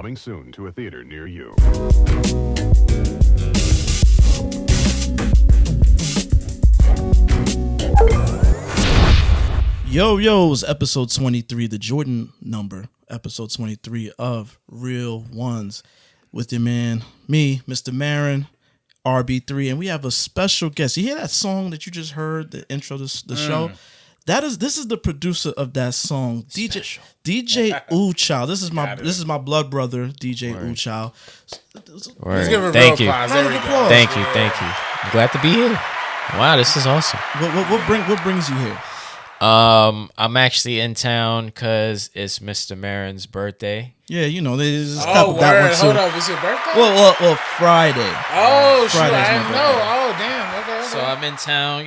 Coming soon to a theater near you. Yo's episode 23, the Jordan number, episode 23 of Real Ones with your man, me, Mr. Marin, RB3, and we have a special guest. You hear that song that you just heard, the intro to the show? This is the producer of that song, DJOOOCHILD. This is my blood brother, DJOOOCHILD. Let's give a real applause. There we go. Thank you. I'm glad to be here. Wow, this is awesome. What brings you here? I'm actually in town because it's Mr. Marin's birthday. Yeah, there's a Oh, that one word. too. Hold up. It's your birthday? Well, Friday. Oh, shoot. Friday's I my didn't birthday. know. Oh, damn. Okay. So I'm in town,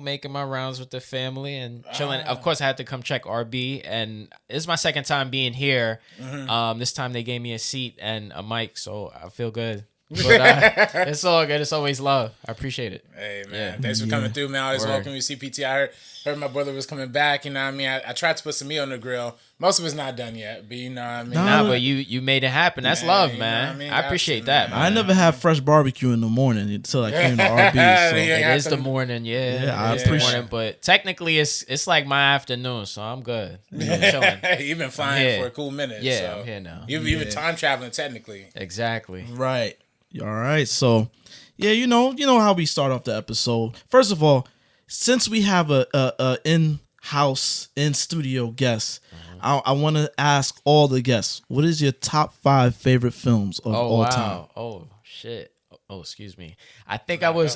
making my rounds with the family and chilling. Of course, I had to come check RB, and it's my second time being here. This time they gave me a seat and a mic, so I feel good. But it's all good. It's always love. I appreciate it. Hey, man. Thanks for coming through, man. I always welcome you to CPT. I heard my brother was coming back. You know what I mean? I tried to put some meat on the grill. Most of it's not done yet, but you know what I mean? Nah, but you made it happen. That's love, you man. know what I mean? I appreciate that, man. I never had fresh barbecue in the morning until I came to RB. So. It is the morning, I It is appreciate the morning, but technically it's like my afternoon, so I'm good. Chilling. You've been flying for a cool minute. Yeah, so. I'm here now. You've been time traveling, technically. Exactly. Right. All right. So, yeah, you know how we start off the episode. First of all, since we have a in-house, in-studio guest, I want to ask all the guests, what is your top 5 favorite films of all time? Oh shit. Oh, excuse me. I think I was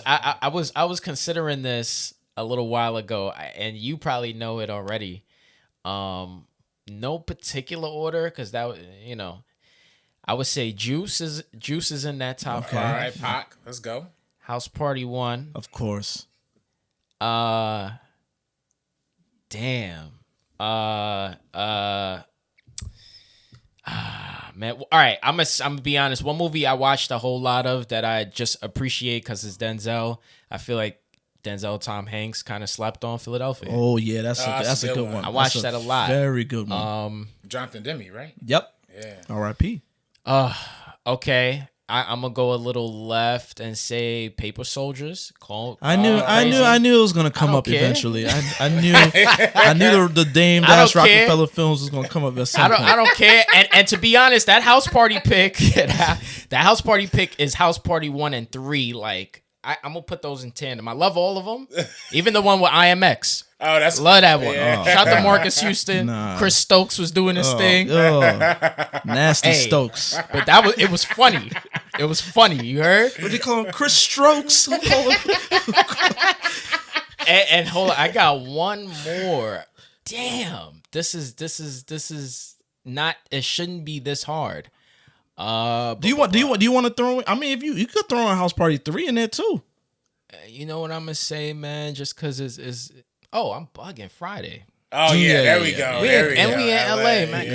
considering this a little while ago, and you probably know it already. No particular order, because that I would say Juice is in that top 5. All right, Pac, let's go. House Party 1. Of course. Damn. Man. All right, I'm gonna be honest. One movie I watched a whole lot of that I just appreciate because it's Denzel. I feel like Denzel Tom Hanks kind of slept on Philadelphia. Oh yeah, that's a good one. I watched that a lot. Very good one. Jonathan Demme, right? Yep. Yeah. R.I.P. Okay. I'm gonna go a little left and say Paper Soldiers. I knew it was gonna come up eventually. I knew the Dame Dash Rockefeller films was gonna come up at some point. I don't care. And to be honest, that House Party pick, is House Party 1 and 3. Like I'm gonna put those in tandem. I love all of them, even the one with IMX. Oh, that's love that one. Yeah. Shout out to Marcus Houston. Nah. Chris Stokes was doing his thing. Nasty Stokes. But it was funny. It was funny. You heard? What do you call him? Chris Strokes. And hold on, I got one more. Damn, this is not. It shouldn't be this hard. Do you want to throw in? I mean, if you could throw in House Party 3 in there too. You know what I'm gonna say, man? Just because it's I'm bugging Friday. Oh yeah, there we go. We in LA, man.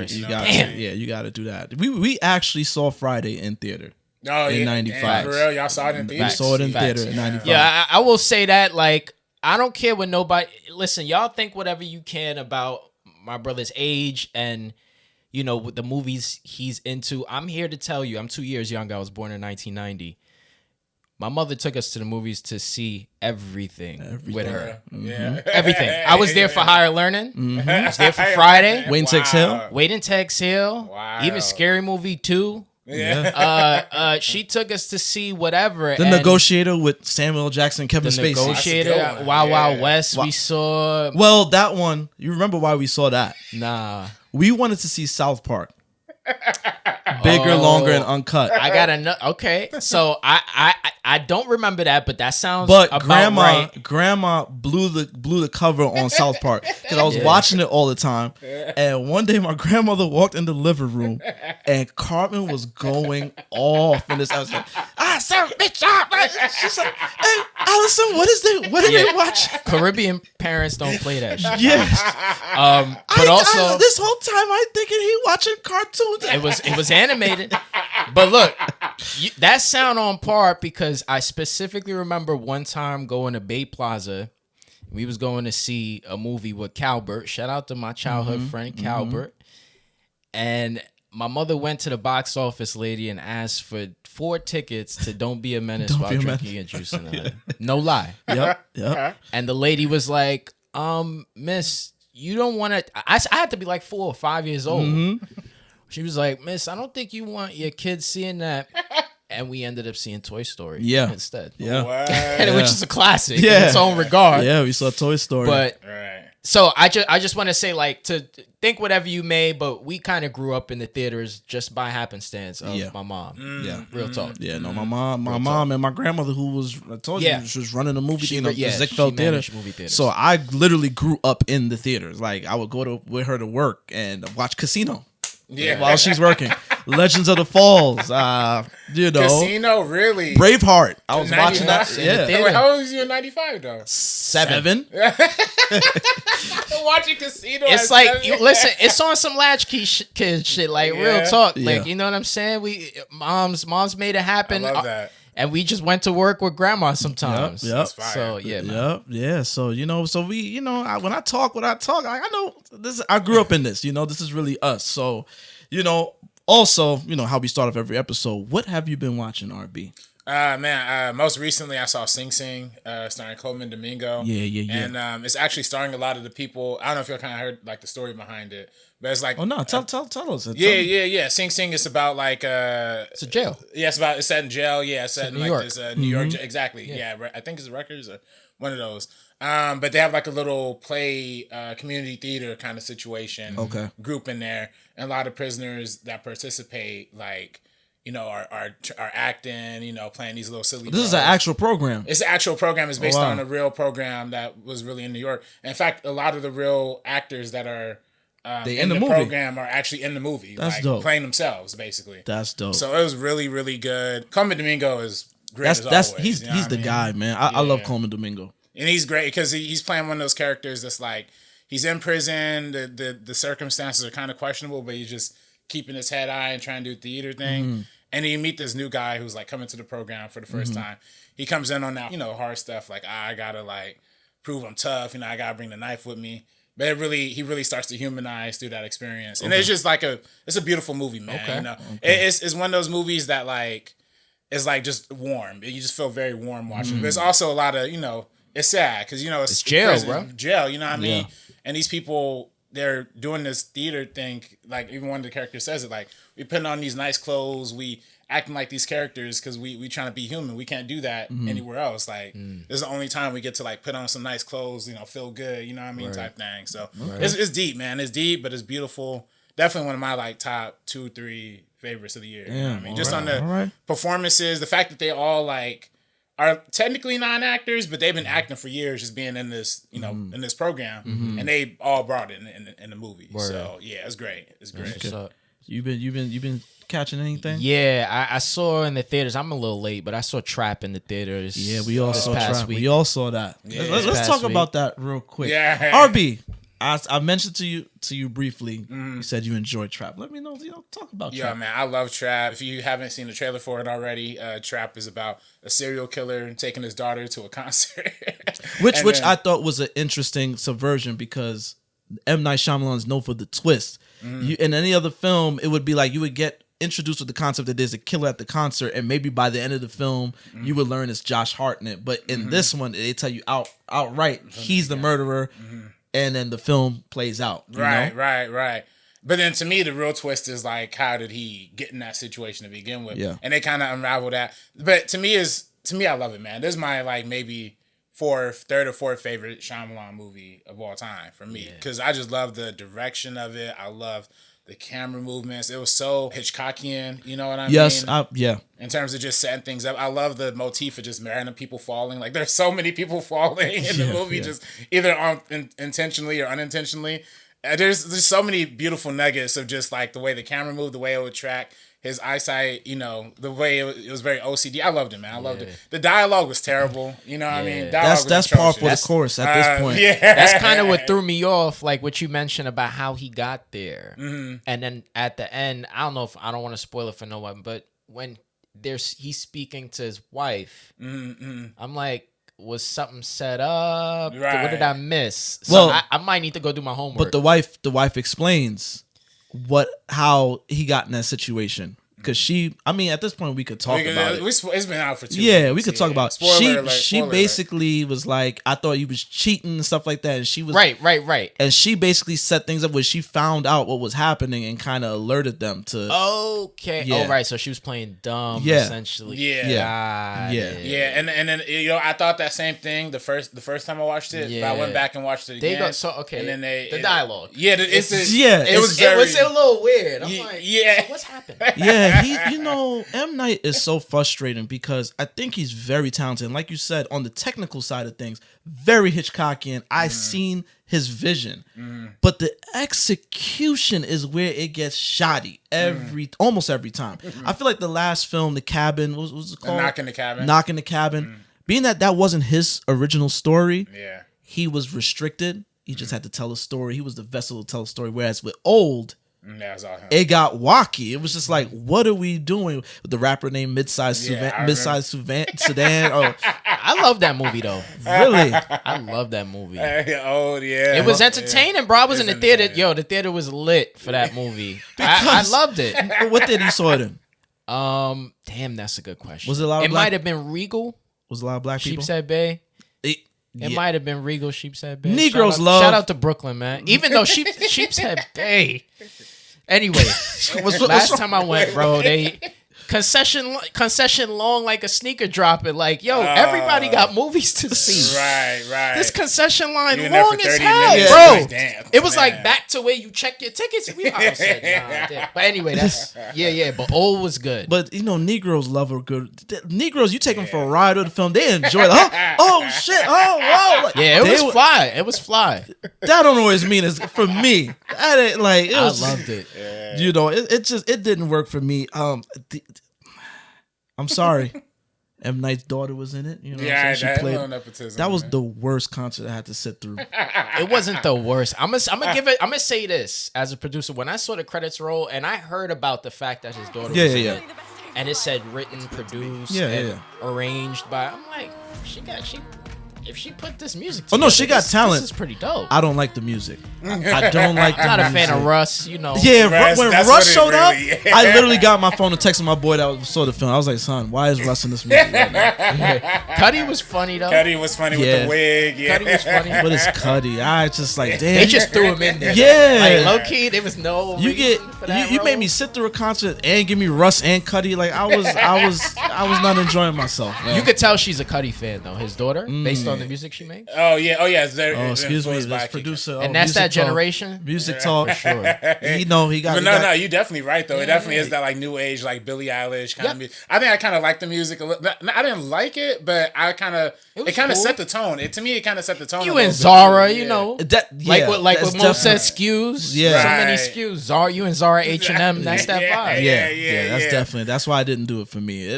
You got to do that. We actually saw Friday in theater. Oh in yeah, 95. For real, y'all saw it in theater. We saw it in theater in 95. Yeah, I will say that. Like, I don't care what nobody. Listen, y'all think whatever you can about my brother's age and the movies he's into. I'm here to tell you, I'm 2 years younger. I was born in 1990. My mother took us to the movies to see everything. with her. Yeah. Everything. I was there for Higher Learning. I was there for Friday. Waiting to Exhale. Waiting to Exhale. Wow. Even Scary Movie 2. Yeah. She took us to see whatever. The Negotiator with Samuel Jackson, Kevin The Spacey. Negotiator, Wild Wild West. We saw. Well, that one. You remember why we saw that? Nah. We wanted to see South Park. Bigger, longer, and uncut. I gotta know. Okay, so I don't remember that, but that sounds. But about grandma blew the cover on South Park because I was watching it all the time. And one day my grandmother walked in the living room, and Cartman was going off in this. I was like, sir, bitch, she's like, hey, Allison, what are they watching? Caribbean parents don't play that shit. Yes. But also, this whole time I thinking he watching cartoons. It was animated. But look, that sound on par because I specifically remember one time going to Bay Plaza. We was going to see a movie with Calbert. Shout out to my childhood friend Calbert. And my mother went to the box office lady and asked for 4 tickets to Don't Be a Menace while drinking and juicing. Yeah. No lie. Yep. And the lady was like, miss, you don't want to. I had to be like 4 or 5 years old. Mm-hmm. She was like, miss, I don't think you want your kids seeing that. And we ended up seeing Toy Story instead. Yeah. Which is a classic in its own regard. Yeah, we saw Toy Story. But so I just want to say, like, to think whatever you may, but we kind of grew up in the theaters just by happenstance of my mom. Yeah. Real talk. Yeah, no, my mom and my grandmother, who was, I told you, she was running the movie theater, the Ziegfeld Theater. So I literally grew up in the theaters. Like, I would go with her to work and watch Casino. Yeah, while she's working. Legends of the Falls, Casino, really? Braveheart. I was watching that. Yeah. Wait, how old was you in 95 though? 7. Watching Casino. It's like, listen, it's on some latchkey kid shit. Like real talk. Like, you know what I'm saying? Mom's made it happen. I love that. And we just went to work with grandma sometimes. Yep. So man. Yeah. So so we, when I talk, I know this. I grew up in this. This is really us. So, also, how we start off every episode. What have you been watching, RB? Most recently I saw Sing Sing, starring Coleman Domingo. Yeah. And it's actually starring a lot of the people. I don't know if you kind of heard like the story behind it, but it's like, oh no, tell us. Yeah. Sing Sing is about like it's a jail. Yeah, it's set in jail. Yeah, it's set in New like York. this New York. Exactly. Yeah, I think it's Rutgers or one of those. But they have like a little play, community theater kind of situation. Group in there, and a lot of prisoners that participate, like, are acting, playing these little silly. This is an actual program. It's an actual program. It's based on a real program that was really in New York. In fact, a lot of the real actors that are in the program are actually in the movie. That's dope. Playing themselves, basically. That's dope. So it was really, really good. Coleman Domingo is great as always. He's the guy, man. I love Coleman Domingo. And he's great because he's playing one of those characters that's like, he's in prison, the circumstances are kind of questionable, but he's just keeping his head high and trying to do the theater thing. Mm-hmm. And then you meet this new guy who's like coming to the program for the first time. He comes in on that, hard stuff like, I gotta like prove I'm tough, I gotta bring the knife with me. But he really starts to humanize through that experience. And it's just like it's a beautiful movie, man. It's one of those movies that like is like just warm. You just feel very warm watching. But it's also a lot of, it's sad because it's jail, prison, bro. Jail, you know what I mean? And these people, they're doing this theater thing. Like even one of the characters says it, like, we putting on these nice clothes, we acting like these characters because we trying to be human. We can't do that anywhere else. Like this is the only time we get to like put on some nice clothes, feel good, you know what I mean, type thing. So it's deep, man. It's deep, but it's beautiful. Definitely one of my like top 2-3 favorites of the year. You know what I mean? Just on the performances, the fact that they all like are technically non-actors, but they've been acting for years, just being in this, in this program, and they all brought it in the movie. Word. So yeah, it's great. It's great. So, you've been catching anything? Yeah, I saw in the theaters. I'm a little late, but I saw Trap in the theaters. Yeah, we all saw Trap. Week. We all saw that. Yeah, let's talk about that real quick. Yeah, RB. I mentioned to you briefly. You said you enjoyed Trap. Let me know. Talk about Trap. Yeah, man, I love Trap. If you haven't seen the trailer for it already, Trap is about a serial killer taking his daughter to a concert, which I thought was an interesting subversion because M. Night Shyamalan is known for the twist. In any other film, it would be like you would get introduced with the concept that there's a killer at the concert, and maybe by the end of the film, you would learn it's Josh Hartnett. But in this one, they tell you outright he's the murderer. And then the film plays out. Right. But then to me, the real twist is like, how did he get in that situation to begin with? Yeah. And they kind of unravel that. But to me, I love it, man. This is my like maybe third or fourth favorite Shyamalan movie of all time for me. Because I just love the direction of it. I love the camera movements. It was so Hitchcockian, you know what I mean? Yes, in terms of just setting things up. I love the motif of just random people falling. Like there's so many people falling in the movie, just either intentionally or unintentionally. There's so many beautiful nuggets of just like the way the camera moved, the way it would track his eyesight, the way it was very OCD. I loved it, man. I loved it. The dialogue was terrible. You know what I mean? That's par for the course at this point. That's kind of what threw me off, like what you mentioned about how he got there. And then at the end, I don't want to spoil it for no one, but when he's speaking to his wife, I'm like, was something set up? What did I miss? So I might need to go do my homework. But the wife explains how he got in that situation. Because at this point we could talk about it. It's been out for 2 Yeah, weeks. we could talk about it. She basically was like, I thought you was cheating and stuff like that. And she was right. And she basically set things up where she found out what was happening and kind of alerted them to. Okay. Yeah. Oh, right. So she was playing dumb, Yeah. essentially. Yeah. Yeah. And then I thought that same thing the first time I watched it. Yeah. But I went back and watched it again. And then the dialogue. Yeah, it was a little weird. I'm like, so what's happening? Yeah. M. Night is so frustrating because I think he's very talented. And like you said, on the technical side of things, very Hitchcockian. I seen his vision, but the execution is where it gets shoddy almost every time. I feel like the last film, The Cabin, what was it called? Knock in the Cabin. Knock in the Cabin. Being that wasn't his original story, he was restricted. He just had to tell a story. He was the vessel to tell a story. Whereas with Old, it got wacky. It was just like, what are we doing with the rapper named Midsize Sedan? Oh, I love that movie though. Really? I love that movie. Oh yeah, it was entertaining, bro. I was in the theater. Yo, the theater was lit for that movie. I loved it. What theater you saw it in? Damn, that's a good question. Was it a lot of It might have been Regal. Was a lot of black people? Sheepshead Bay. It might have been Regal, Sheepshead Bay. Negroes shout out to Brooklyn, man. Even though Sheepshead Bay. Anyway, last time I went, bro, they concession long like a sneaker dropping. Like, yo, everybody got movies to see. Right. This concession line You're long as hell, bro. It was like back to where you check your tickets. But anyway, that's But Old was good. But Negroes love a good. Negroes, you take them for a ride of the film, they enjoy it. Oh shit! Oh wow! Like, it was fly. It was fly. That don't always mean it's for me. I loved it. It didn't work for me. I'm sorry. M. Night's daughter was in it. She played. That was the worst concert I had to sit through. It wasn't the worst. I'm gonna say this as a producer. When I saw the credits roll and I heard about the fact that his daughter was in it, and it said written, produced, and arranged by, I'm like, if she put this music together, she got talent. This is pretty dope. I don't like the music. I don't like the I'm not music. a fan of Russ, Yeah, when Russ showed up, I literally got my phone and texted my boy that saw the film. I was like, son, why is Russ in this movie right now? Cuddy was funny, though. Cuddy was funny with the wig. Yeah. Cuddy was funny. What is Cuddy? I just like, damn. They just threw him in there. Yeah. Like, low-key, there was no You made me sit through a concert and give me Russ and Cuddy. Like, I was not enjoying myself, man. You could tell she's a Cuddy fan, though. His daughter, based on the music she makes. Oh yeah. Excuse me, this producer. And that's that generation. Music talk, for sure. He got. No, you're definitely right though. It definitely is that like new age, like Billie Eilish kind of music. I think I kind of like the music a little. I didn't like it, but it kind of set the tone. It kind of set the tone. You and Zara, with with Mo said SKUs. Yeah, so many SKUs. Zara, you and Zara H&M. That's that vibe. Yeah, that's why it didn't do it for me.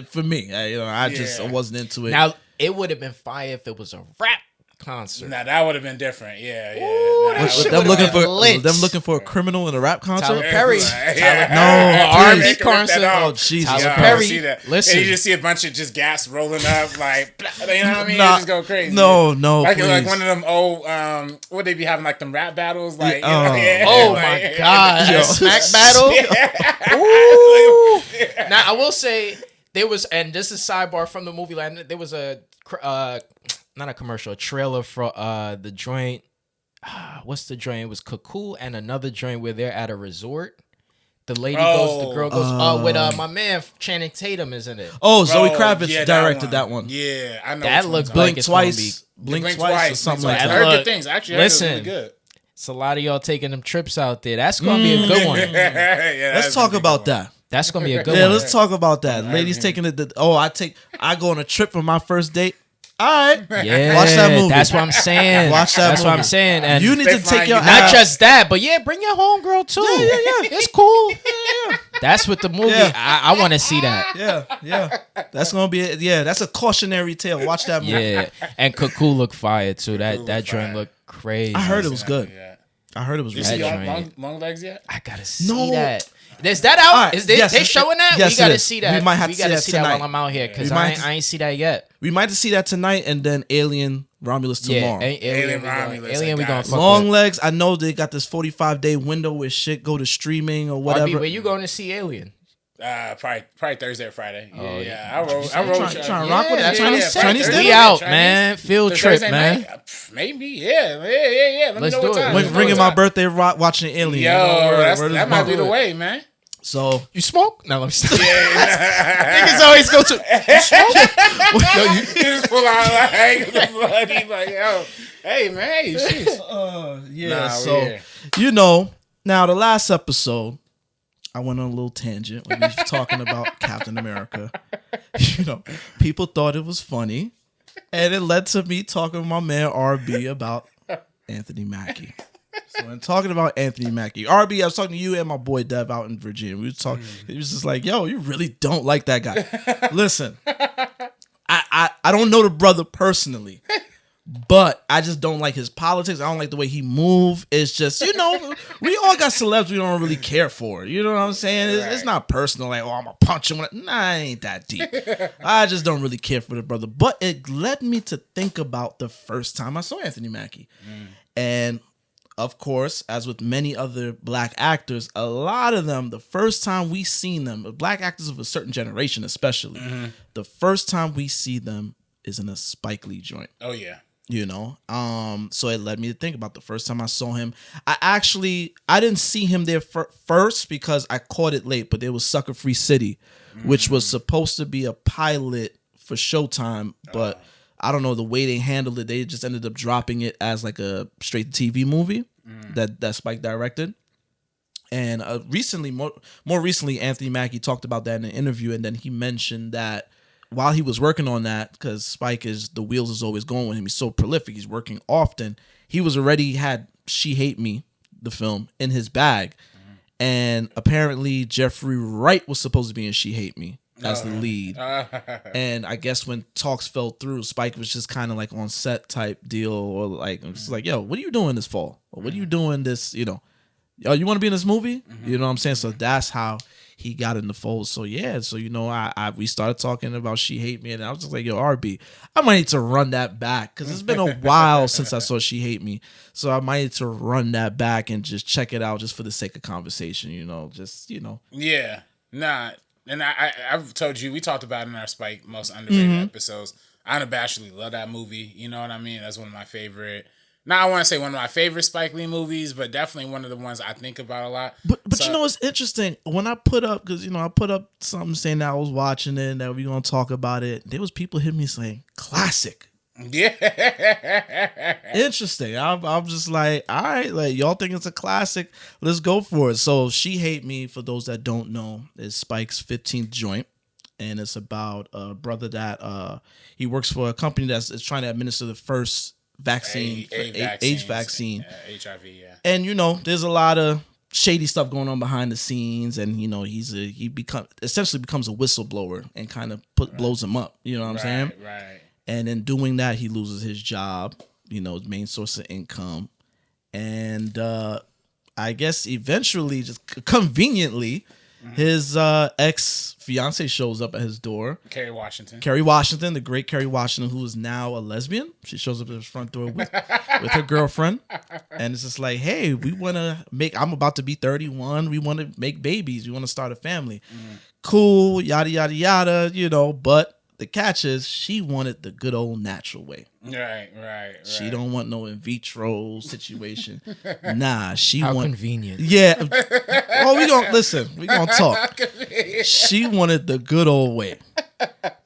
I wasn't into it. Now it would have been fire if it was a rap concert. Nah, that would have been different. Yeah. Ooh, them looking for a criminal in a rap concert. Tyler Perry. R&B concert. Oh Jesus. Tyler Perry. Listen, you just see a bunch of just gas rolling up, like you know what I mean? Just go crazy. No, like please. one of them old would they be having like them rap battles? Like my god, a smack battle. Ooh. Now I will say there was, and this is sidebar from the movie land. There was a not a commercial, a trailer for the joint. What's the joint? It was Cuckoo and another joint where they're at a resort. The girl goes, with my man Channing Tatum is in it. Oh, Zoe Kravitz directed that one. Yeah, I know. That looks Blink Twice or something like that. I heard good things. Actually, listen, really good. It's a lot of y'all taking them trips out there. That's gonna be a good one. Let's talk about that. That's gonna be a good one. Yeah, let's talk about that. Ladies taking it. I go on a trip for my first date. All right. Yeah. Watch that movie. That's what I'm saying. That's what I'm saying. And you need to take your not just that, but bring your homegirl too. Yeah. It's cool. Yeah. That's what the movie. Yeah. I want to see that. Yeah. That's gonna be it. Yeah, that's a cautionary tale. Watch that movie. Yeah. And Cuckoo looked fire too. That joint looked crazy. I heard it was good. I heard it was really good. You see long legs yet? I gotta see that. Is that out? Right. They showing that? Yes, we gotta see that. We might have to see that while I'm out here because I ain't see that yet. We might see that tonight, and then Alien Romulus tomorrow. Alien Romulus. Alien we gonna fuck Long with. Legs, I know they got this 45-day window where shit go to streaming or whatever. RB, where you going to see Alien? Probably Thursday or Friday. Oh, I wrote trying to rock with that Chinese We dinner? out, man. Field trip, man. Maybe, yeah. Let me Let's know do what it. time. Let's Ringing my birthday, watching Alien. Yo, that might be the way, man. So You smoke? No, let me stop. niggas always go to. You just pull out like the blood. He's like, yo, hey man, jeez. Yeah. Nah, So we're now the last episode, I went on a little tangent when we were talking about Captain America. People thought it was funny, and it led to me talking with my man RB about Anthony Mackie. So in talking about Anthony Mackie, RB, I was talking to you and my boy Dev out in Virginia. We were talking. He was just like, "Yo, you really don't like that guy." Listen, I don't know the brother personally, but I just don't like his politics. I don't like the way he move. It's just, we all got celebs we don't really care for. You know what I'm saying? It's not personal. Like, I'm gonna punch him. Nah, it ain't that deep. I just don't really care for the brother. But it led me to think about the first time I saw Anthony Mackie, and of course, as with many other black actors, a lot of them, the first time we seen them, black actors of a certain generation especially, the first time we see them is in a Spike Lee joint. Oh yeah. So it led me to think about the first time I saw him. I didn't see him there first because I caught it late, but there was Sucker Free City, which was supposed to be a pilot for Showtime, but I don't know the way they handled it. They just ended up dropping it as like a straight to TV movie that Spike directed. And more recently, Anthony Mackie talked about that in an interview, and then he mentioned that while he was working on that, because Spike the wheels is always going with him. He's so prolific. He's working often. He was already had She Hate Me, the film, in his bag. And apparently Jeffrey Wright was supposed to be in She Hate Me as the lead. And I guess when talks fell through, Spike was just kind of like on set type deal, or like, just like, yo, what are you doing this fall? Or what are you doing this, yo, you want to be in this movie? You know what I'm saying? So that's how he got in the fold. So yeah, so we started talking about She Hate Me, and I was just like, yo, RB, I might need to run that back because it's been a while since I saw She Hate Me. So I might need to run that back and just check it out just for the sake of conversation, Yeah. Nah. And I've told you, we talked about it in our Spike most underrated episodes. I unabashedly love that movie. You know what I mean? That's one of my favorite. Now I want to say one of my favorite Spike Lee movies, but definitely one of the ones I think about a lot. But it's interesting when I put up, because I put up something saying that I was watching it and that we're gonna talk about it. There was people hitting me saying classic. Yeah. Interesting. I'm just like, all right, like y'all think it's a classic, let's go for it. So She Hate Me, for those that don't know, is Spike's 15th joint, and it's about a brother that he works for a company is trying to administer the first vaccine, AIDS vaccine, HIV. Yeah, and there's a lot of shady stuff going on behind the scenes, and he essentially becomes a whistleblower and kind of blows him up. You know what I'm saying? Right. And in doing that, he loses his job, his main source of income. And I guess eventually, just conveniently, his ex-fiance shows up at his door. Kerry Washington, the great Kerry Washington, who is now a lesbian. She shows up at his front door with her girlfriend. And it's just like, hey, I'm about to be 31. We want to make babies. We want to start a family. Cool, yada, yada, yada, but the catch is she wanted the good old natural way. Right. She don't want no in vitro situation. Nah, How convenient. Yeah. Well, we gonna talk. She wanted the good old way.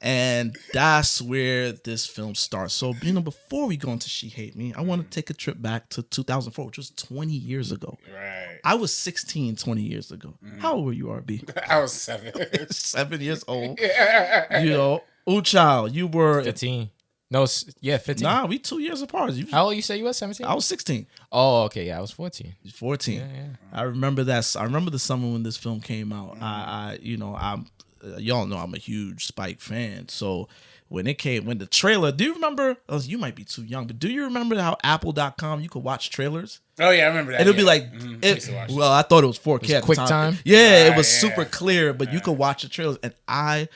And that's where this film starts. So, before we go into She Hate Me, I want to take a trip back to 2004, which was 20 years ago. Right. I was 16 20 years ago. How old were you, RB? I was 7. 7 years old. Child, you were 15. No, 15. Nah, we 2 years apart. How old you say you was? 17? I was 16. Oh, okay. Yeah, I was 14. 14. Yeah. I remember that. I remember the summer when this film came out. Y'all know I'm a huge Spike fan. So when the trailer, do you remember? Oh, you might be too young, but do you remember how Apple.com you could watch trailers? Oh yeah, I remember that. And it'd be like, I thought it was 4K at the time. Yeah, it was super clear, but you could watch the trailers. And Aunt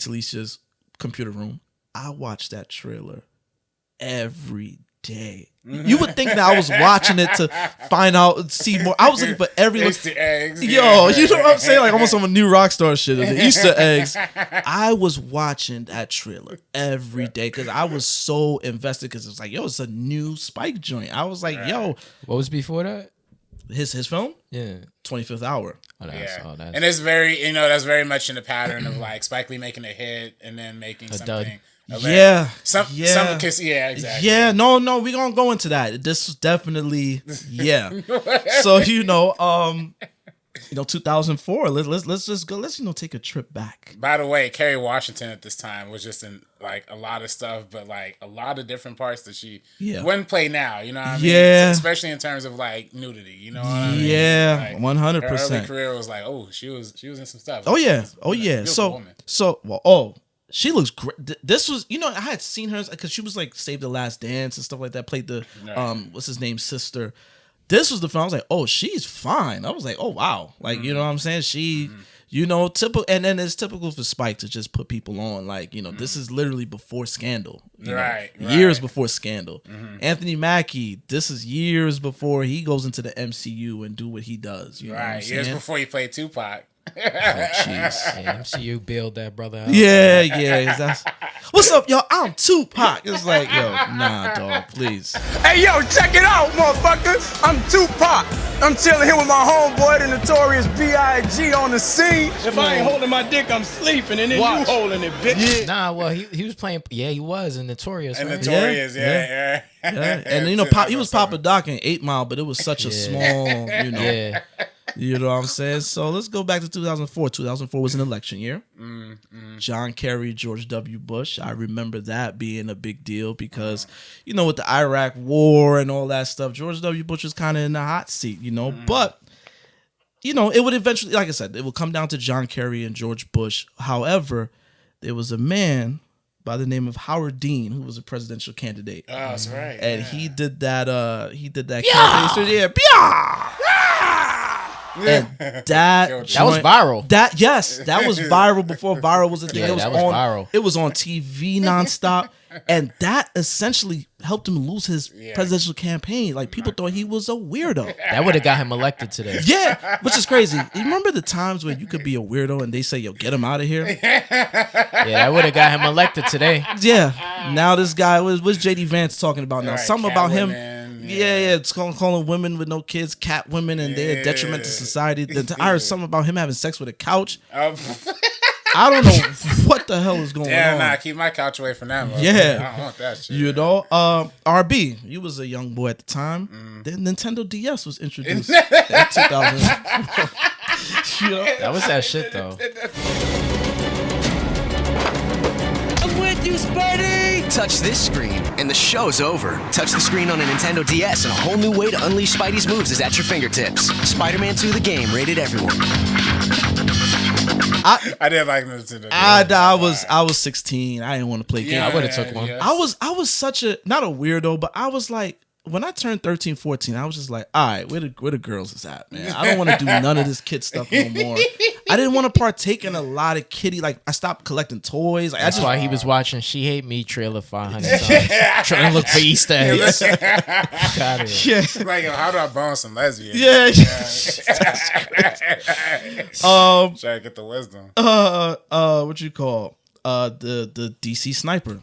Alicia's computer room, I watched that trailer every day. You would think that I was watching it to find out, see more. I was looking for every Easter eggs. Yo, you know what I'm saying? Like almost some new Rockstar shit. The Easter eggs. I was watching that trailer every day because I was so invested because it's like, yo, it's a new Spike joint. I was like, yo. What was before that? His film? Yeah. 25th Hour. Oh, that's And it's very, that's very much in the pattern of like Spike Lee making a hit and then making something. Dud. Yeah. Some kiss. Yeah, exactly. Yeah, no, we're going to go into that. This was definitely, yeah. So, 2004, let's just go, let's take a trip back. By the way, Kerry Washington at this time was just in like a lot of stuff, but like a lot of different parts that she wouldn't play now, you know what I mean? Yeah. Especially in terms of like nudity, you know what I mean? Yeah, like, 100%. Her early career was like, she was in some stuff. Oh yeah. She looks great. This was, I had seen her because she was like Save the Last Dance and stuff like that. Played the what's his name, sister. This was the film. I was like, oh, she's fine. I was like, oh wow, like you know what I'm saying. She, typical, and then it's typical for Spike to just put people on. Like this is literally before Scandal. Right. Years before Scandal. Anthony Mackie. This is years before he goes into the MCU and do what he does. You know what I'm saying? Years before he played Tupac. Oh, jeez. MCU bailed that brother out. Yeah. What's up, y'all? I'm Tupac. It's like, yo, nah, dog, please. Hey, yo, check it out, motherfucker. I'm Tupac. I'm chilling here with my homeboy, the notorious B.I.G. on the scene. If I ain't holding my dick, I'm sleeping, and then you holding it, bitch. Yeah. Nah, well, he was playing. Yeah, he was in Notorious. And right? Notorious, yeah. And he was Papa Doc in 8 Mile, but it was such a small, Yeah. You know what I'm saying? So let's go back to 2004. 2004 was an election year. John Kerry, George W. Bush. I remember that being a big deal because, with the Iraq War and all that stuff, George W. Bush was kind of in the hot seat, But, it would eventually, like I said, it would come down to John Kerry and George Bush. However, there was a man by the name of Howard Dean who was a presidential candidate. Oh, that's right. And he did that campaign. Yeah, and that was viral. That was viral before viral was a thing. Yeah, that was viral. It was on TV nonstop, and that essentially helped him lose his presidential campaign. Like people thought he was a weirdo. That would have got him elected today. Yeah, which is crazy. You remember the times when you could be a weirdo and they say, "Yo, get him out of here." Yeah, that would have got him elected today. Yeah. Now this guy, what's JD Vance talking about now? Right, Something about him. Women. Yeah, it's calling women with no kids cat women, and they're a detriment to society. I heard something about him having sex with a couch. I don't know what the hell is going on. Nah, keep my couch away from that. Yeah, I don't want that shit. RB, you was a young boy at the time. The Nintendo DS was introduced in 2000. That was that shit though. I'm with you, Spidey! Touch this screen, and the show's over. Touch the screen on a Nintendo DS, and a whole new way to unleash Spidey's moves is at your fingertips. Spider-Man 2 the game, rated everyone. I didn't like Nintendo. I was 16. I didn't want to play games. I would have took one. Yes. I was such a, not a weirdo, but I was like, when I turned 13, 14, I was just like, all right, where the girls is at, man? I don't want to do none of this kid stuff no more. I didn't want to partake in a lot of kiddie. Like, I stopped collecting toys. Like, That's why he was watching She Hate Me trailer 500 times. Trying to look for Easter eggs. Got it. Yeah. Like, how do I bone some lesbians? Yeah. Try to get the wisdom. What you call the DC Sniper.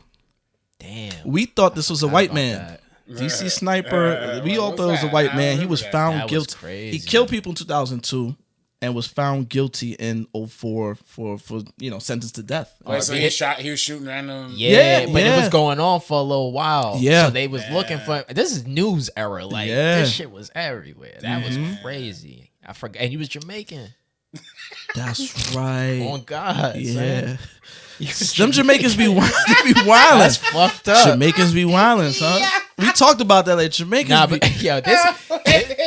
Damn. We thought this was a white man. That. DC Sniper. We all thought it was a white man. He was found guilty. Crazy. He killed people in 2002 and was found guilty in 2004 for sentenced to death. Wait, so he was shooting random. Yeah, but it was going on for a little while. Yeah. So they was looking for, this is news era. Like this shit was everywhere. That was crazy. I forgot. And he was Jamaican. That's right. Oh God. Yeah. Them Jamaicans be wildin'. That's fucked up. Jamaicans be wildin', son. We talked about that at Jamaica. Nah, but yo,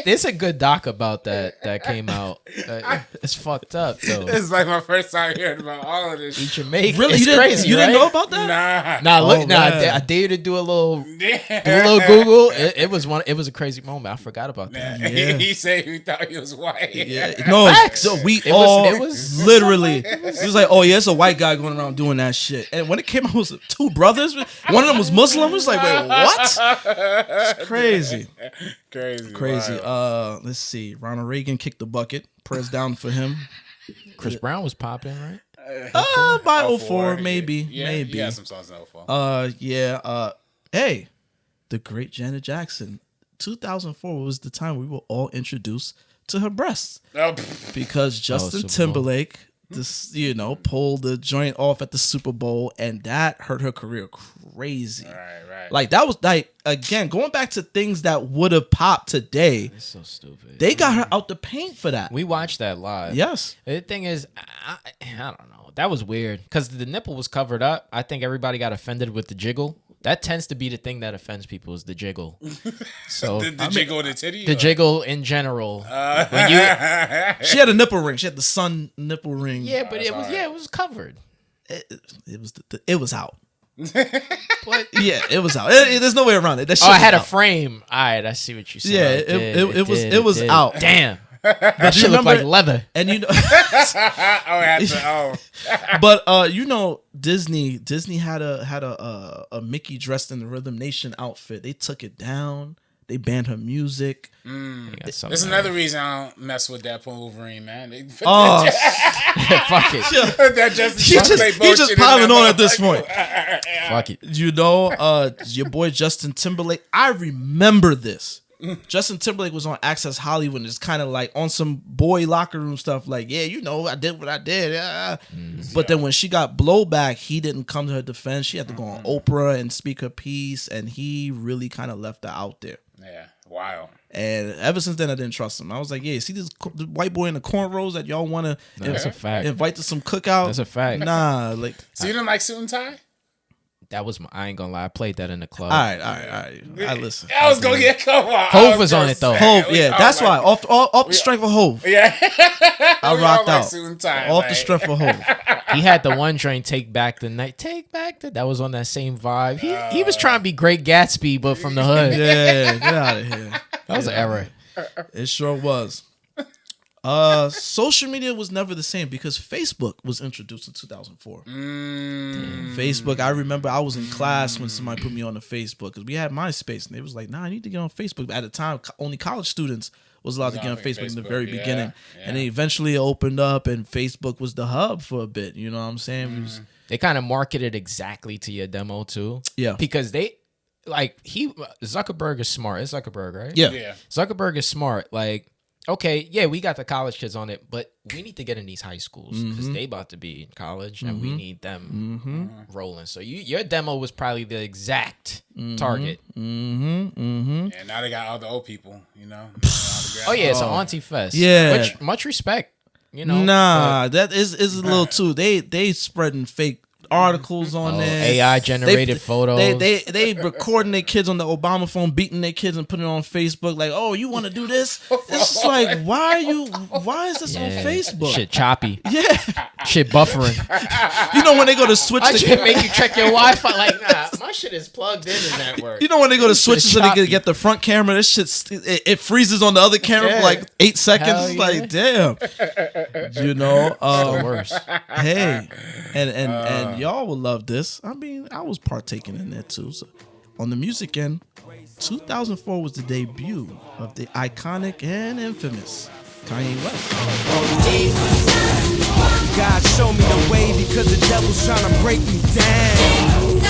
there's a good doc about that came out. It's fucked up though. It's like my first time hearing about all of this. Jamaica, Really, it's crazy. You right? didn't know about that? Nah. Look, man. I dare you to do a little Google. It was a crazy moment. I forgot about that. Yeah. He said he thought he was white. Yeah, no, so we It was literally. It was like, oh yeah, it's a white guy going around doing that shit. And when it came out, it was two brothers. One of them was Muslim. It was like, wait, what? It's crazy. Crazy. Wild. Let's see. Ronald Reagan kicked the bucket. Press down for him. Chris Brown was popping, right? By 04, maybe. Yeah, maybe. He had some songs in 04. Hey, the great Janet Jackson. 2004 was the time we were all introduced to her breasts. Because Justin Timberlake, pulled the joint off at the Super Bowl, and that hurt her career crazy. Right. Like, that was like, again, going back to things that would have popped today. It's so stupid. They got her out the paint for that. We watched that live. Yes. The thing is, I don't know. That was weird because the nipple was covered up. I think everybody got offended with the jiggle. That tends to be the thing that offends people is the jiggle. So the jiggle of the titty? The jiggle in general. When she had a nipple ring. She had the sun nipple ring. Yeah, but it was covered. It was out. But yeah, it was out. There's no way around it. That shit I had out. a frame. All right, I see what you said. Yeah, it was out. Damn. That shit looked like leather. And you know, but Disney had a Mickey dressed in the Rhythm Nation outfit. They took it down. They banned her music. There's another reason I don't mess with that Wolverine, man. Oh, fuck it. He's just piling on at this point. Fuck it. Your boy Justin Timberlake. I remember this. Justin Timberlake was on Access Hollywood and it's kind of like on some boy locker room stuff like, I did what I did. Yeah. But then when she got blowback, he didn't come to her defense. She had to go on Oprah and speak her piece, and he really kind of left her out there. Yeah, wow. And ever since then, I didn't trust him. I was like, see this white boy in the cornrows that y'all want to that's a fact. Invite to some cookout? That's a fact. Nah. Like, so you didn't like suit and tie? That was I ain't gonna lie. I played that in the club. All right. I listen. I was gonna get come on. Hove was on it though. Hove, yeah, that's why. Off the strength of Hove. Yeah, I rocked out. Suit and tie, off the strength of Hove. He had the one train, Take Back the Night. That was on that same vibe. He was trying to be Great Gatsby, but from the hood. Yeah, get out of here. That was an error. It sure was. Social media was never the same because Facebook was introduced in 2004. Facebook, I remember I was in class when somebody put me on the Facebook because we had MySpace and they was like, nah, I need to get on Facebook. At the time, only college students was allowed to get on Facebook in the very beginning. And then eventually it opened up and Facebook was the hub for a bit. You know what I'm saying? They kind of marketed exactly to your demo too. Yeah. Because Zuckerberg is smart. It's Zuckerberg, right? Yeah. Zuckerberg is smart. Like, okay, yeah, we got the college kids on it, but we need to get in these high schools because they about to be in college and we need them rolling. So your demo was probably the exact target. And now they got all the old people, Oh yeah, it's an auntie fest. Yeah, much respect. Nah, that is a little too. They spreading fake articles on there. AI generated photos. They recording their kids on the Obama phone, beating their kids and putting it on Facebook. Like, oh, you want to do this? It's just like, why is this on Facebook? Shit choppy. Yeah. Shit buffering. When they go to switch, I just make you check your Wi-Fi. Like, nah, my shit is plugged in the network. When they go to switches so they can get the front camera, this shit it freezes on the other camera for like 8 seconds. It's like, damn. The worst. Hey, and y'all will love this. I mean, I was partaking in that too. So, on the music end, 2004 was the debut of the iconic and infamous Kanye West. God show me the way because the devil's trying to break me down.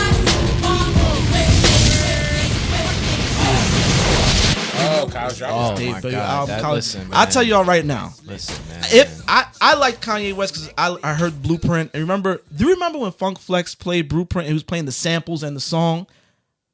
Kyle's dropping. Oh my God! Listen, I'll tell y'all right now. Listen, man. If I like Kanye West because I heard Blueprint. And do you remember when Funk Flex played Blueprint? He was playing the samples and the song.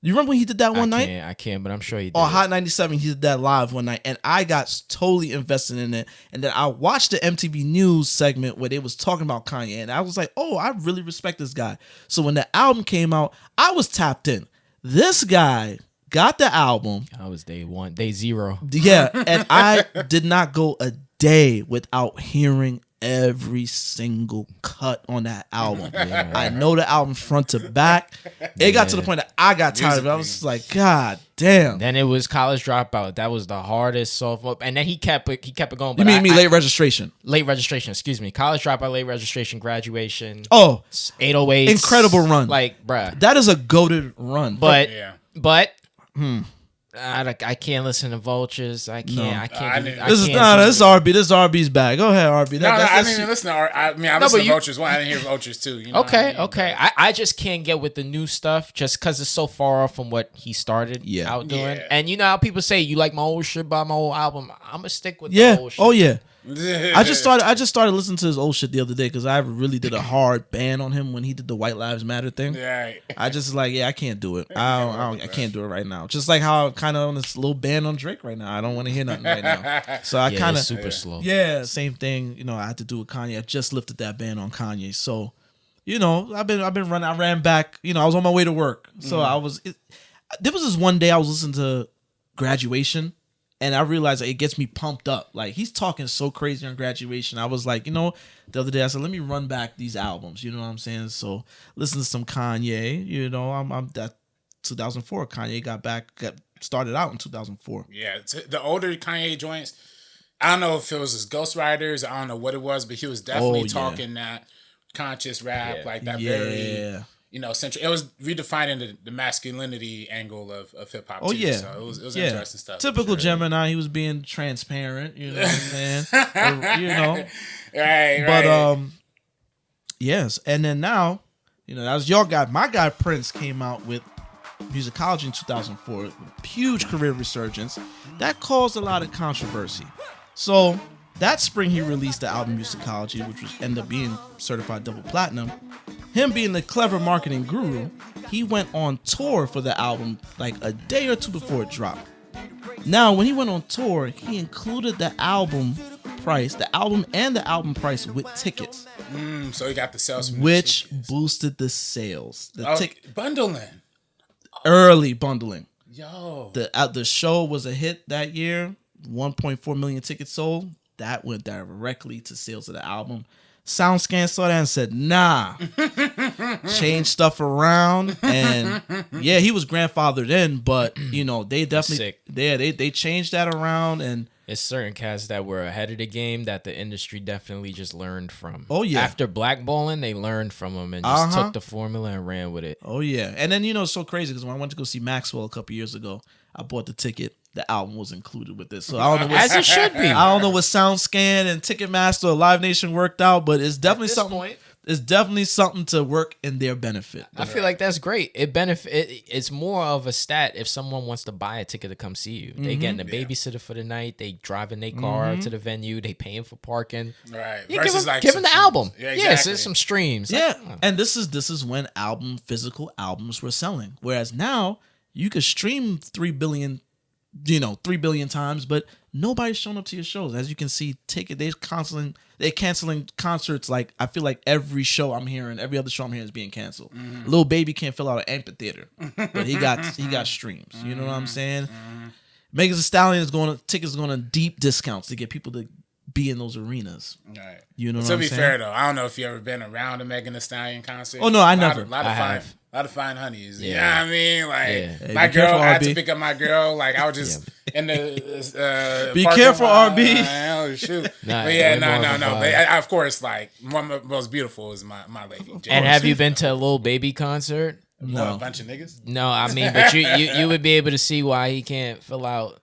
You remember when he did that one night? I can't, but I'm sure he did. On Hot 97, he did that live one night, and I got totally invested in it. And then I watched the MTV News segment where they was talking about Kanye, and I was like, oh, I really respect this guy. So when the album came out, I was tapped in. This guy got the album. I was day 1, day 0. Yeah, and I did not go a day without hearing every single cut on that album. I know the album front to back. It got to the point that I got tired of it. I was just like, God damn. Then it was College Dropout. That was the hardest sophomore. And then he kept it going. You mean late registration? Late registration, excuse me. College Dropout, late registration, graduation. Oh, 808. Incredible run. Like, bruh. That is a goated run. But I can't listen to Vultures. I can't. This is RB. This is RB's bag. Go ahead, RB. I didn't even listen to I listened to Vultures 1. I didn't hear Vultures 2. You know okay. I just can't get with the new stuff just because it's so far off from what he started out doing. Yeah. And you know how people say, you like my old shit, buy my old album. I'm going to stick with the old shit. Oh, yeah. I just started listening to his old shit the other day because I really did a hard ban on him when he did the White Lives Matter thing. Right. I just I can't do it. I can't do it right now. Just like how I'm kind of on this little ban on Drake right now. I don't want to hear nothing right now. So I kind of super slow. Yeah, same thing. You know, I had to do with Kanye. I just lifted that ban on Kanye. So, you know, I've been running. I ran back. You know, I was on my way to work. So there was this one day I was listening to Graduation. And I realized it gets me pumped up. Like, he's talking so crazy on Graduation. I was like, you know, the other day I said, let me run back these albums. You know what I'm saying? So listen to some Kanye. You know, I'm that 2004 Kanye got started out in 2004. Yeah, the older Kanye joints. I don't know if it was his Ghostwriters. I don't know what it was, but he was definitely talking that conscious rap, like that very. You know, central. It was redefining the masculinity angle of hip hop. Oh, yeah. So it was interesting stuff. Typical Gemini. He was being transparent. You know what I'm saying? You know, right. But yes. And then now, you know, that was your guy. My guy Prince came out with Musicology in 2004. Huge career resurgence that caused a lot of controversy. So that spring, he released the album Musicology, which was ended up being certified double platinum. Him being the clever marketing guru, he went on tour for the album like a day or two before it dropped. Now, when he went on tour, he included the album price with tickets. So he got the sales, which boosted the sales. Bundling, early bundling. Yo, the show was a hit that year. 1.4 million tickets sold. That went directly to sales of the album. SoundScan saw that and said, nah, change stuff around. And yeah, he was grandfathered in, but you know, they definitely, they changed that around. And it's certain cats that were ahead of the game that the industry definitely just learned from. Oh yeah. After blackballing, they learned from them and just took the formula and ran with it. Oh yeah. And then, you know, it's so crazy because when I went to go see Maxwell a couple years ago, I bought the ticket. The album was included with this. So I don't know as it should be. I don't know what SoundScan and Ticketmaster or Live Nation worked out, but it's definitely something. It's definitely something to work in their benefit. I feel like that's great. It's more of a stat if someone wants to buy a ticket to come see you. They getting a babysitter for the night. They driving their car to the venue. They paying for parking. Right. Yeah, give them the album. Yeah, exactly. Yes, there's some streams. Yeah, and this is when physical albums were selling. Whereas now you could stream 3 billion times, but nobody's showing up to your shows. As you can see, they're canceling concerts. Like, I feel like every other show I'm hearing is being canceled. Lil Baby can't fill out an amphitheater, but he got streams. You know what I'm saying? Megan Thee Stallion tickets going to deep discounts to get people to be in those arenas. Right. You know what to I'm be saying? fair though, I don't know if you ever been around a Megan Thee Stallion concert. Oh no, I never. A lot of fine honeys. Yeah. You know what I mean? Like Hey, my be girl, careful, I had RB. to pick up my girl. Like I was just in the Be parking careful, lot. RB. Oh shoot. Nah, But yeah, way more no. of a But vibe. of course, like one of the most beautiful is my lady. And have you been to a Lil Baby concert? No. A bunch of niggas? No, I mean, but you would be able to see why he can't fill out.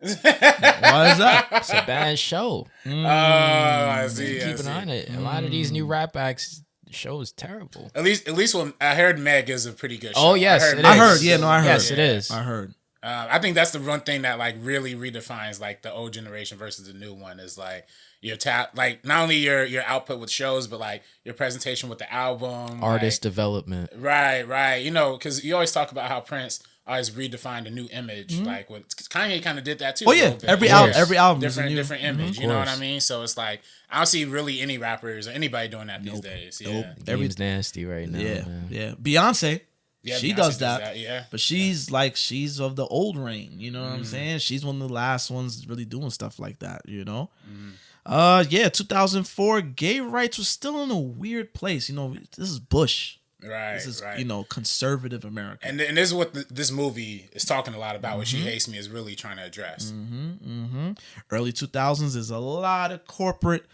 Why is that? It's a bad show. Oh, I see. Keep an eye on it. A lot of these new rap acts, the show is terrible. At least when I heard Meg is a pretty good show. Oh yes, it is. I heard. Yeah, no, I heard. Yes, it is. I heard. I think that's the one thing that like really redefines like the old generation versus the new one is like your like not only your output with shows but like your presentation with the album, Artist like, development. Right. You know, because you always talk about how Prince always redefined a new image. Like what Kanye kind of did that too. Oh yeah, every album is a different image. You know what I course. mean? So it's like I don't see really any rappers or anybody doing that these days. Yeah. Game's nasty right now. Yeah, man. yeah. Beyonce Yeah, she Beyonce does that. Yeah. But she's like, she's of the old reign. You know what I'm saying? She's one of the last ones really doing stuff like that, you know? 2004, gay rights was still in a weird place. You know, this is Bush. Right, this is, right. you know, conservative America. And this is what this movie is talking a lot about. What She Hates Me is really trying to address. Early 2000s, there's a lot of corporate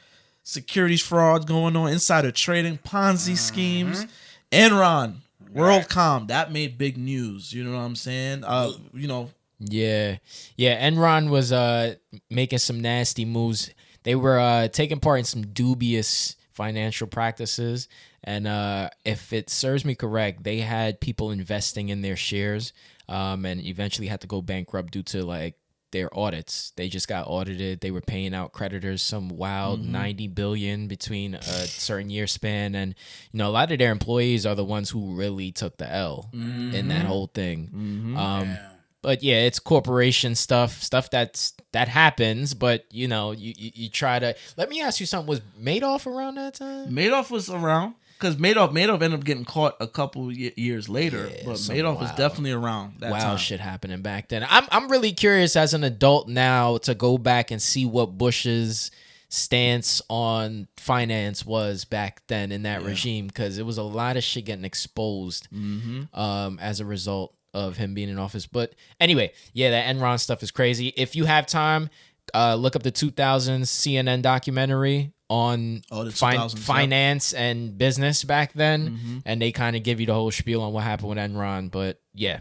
securities frauds going on, insider trading, Ponzi schemes, Enron, WorldCom. That made big news. You know what I'm saying? You know. Yeah. Enron was making some nasty moves. They were taking part in some dubious financial practices. And if it serves me correct, they had people investing in their shares and eventually had to go bankrupt due to like their audits. They just got audited. They were paying out creditors some wild $90 billion between a certain year span. And, you know, a lot of their employees are the ones who really took the L in that whole thing. But yeah, it's corporation stuff that happens. But you know, you try to. Let me ask you something. Was Madoff around that time? Madoff was around because Madoff ended up getting caught a couple years later. But Madoff was definitely around that time. Shit happening back then. I'm really curious as an adult now to go back and see what Bush's stance on finance was back then in that regime, because it was a lot of shit getting exposed as a result of him being in office. But anyway, yeah, that Enron stuff is crazy. If you have time, look up the 2000s CNN documentary on finance and business back then, and they kind of give you the whole spiel on what happened with Enron. But yeah,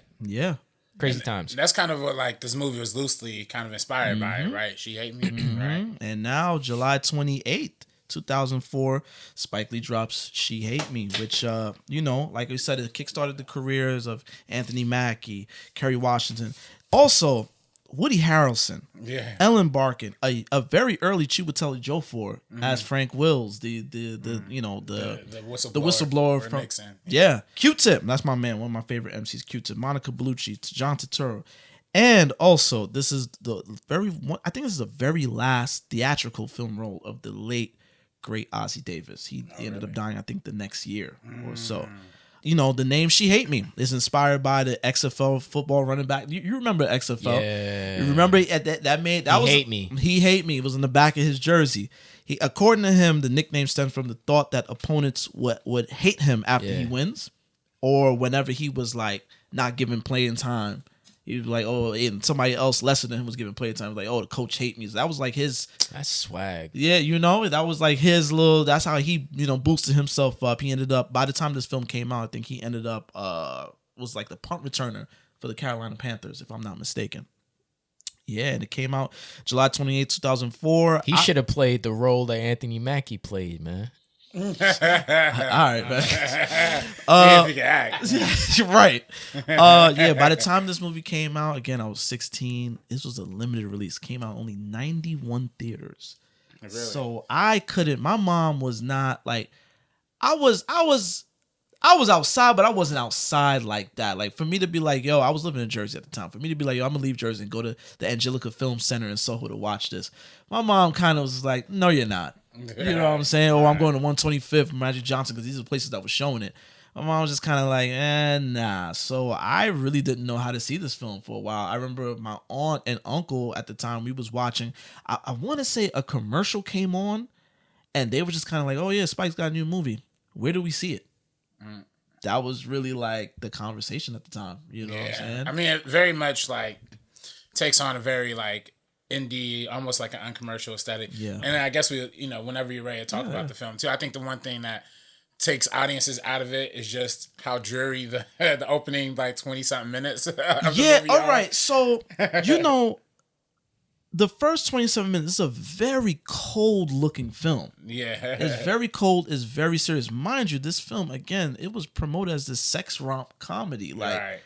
crazy times. That's kind of what like this movie was loosely kind of inspired by, right? She Hate Me, right? And now July 28th, 2004, Spike Lee drops She Hate Me, which, you know, like we said, it kickstarted the careers of Anthony Mackie, Kerry Washington. Also, Woody Harrelson, Ellen Barkin, a very early Chiwetel Ejiofor as Frank Wills, the whistleblower from Nixon. Q-Tip, that's my man, one of my favorite MCs, Q-Tip, Monica Bellucci, John Turturro. And also, this is the very last theatrical film role of the late great Ossie Davis. He ended up dying, I think, the next year or so. You know, the name She Hate Me is inspired by the XFL football running back. You remember XFL? Yeah. You remember He Hate Me. He Hate Me. It was in the back of his jersey. According to him, the nickname stems from the thought that opponents would hate him after he wins, or whenever he was like not given playing time. He was like, oh, and somebody else lesser than him was giving playing time. Like, oh, the coach hate me. So that was like his. That's swag. Yeah, you know, that was like his little. That's how he, you know, boosted himself up. He ended up, by the time this film came out, I think he ended up was like the punt returner for the Carolina Panthers, if I'm not mistaken. Yeah, and it came out July 28, 2004. He should have played the role that Anthony Mackie played, man. All right, man. Right. By the time this movie came out, again, I was 16. This was a limited release. Came out only 91 theaters. Really? So I couldn't. My mom was not like. I was outside, but I wasn't outside like that. Like for me to be like, yo, I was living in Jersey at the time. For me to be like, yo, I'm gonna leave Jersey and go to the Angelica Film Center in Soho to watch this. My mom kind of was like, no, you're not. You know what I'm saying? Or I'm going to 125th Magic Johnson because these are the places that were showing it. My mom was just kind of like, nah. So I really didn't know how to see this film for a while. I remember my aunt and uncle at the time, we was watching, I want to say a commercial came on, and they were just kind of like, oh yeah, Spike's got a new movie. Where do we see it? That was really like the conversation at the time. You know what I'm saying? I mean, it very much like takes on a very like indie, almost like an uncommercial aesthetic. Yeah. And I guess we, you know, whenever you're ready to talk about the film too, I think the one thing that takes audiences out of it is just how dreary the opening like 20 something minutes. Of the movie all right. So, you know, the first 27 minutes is a very cold looking film. Yeah. It's very cold, it's very serious. Mind you, this film, again, it was promoted as this sex romp comedy. Like,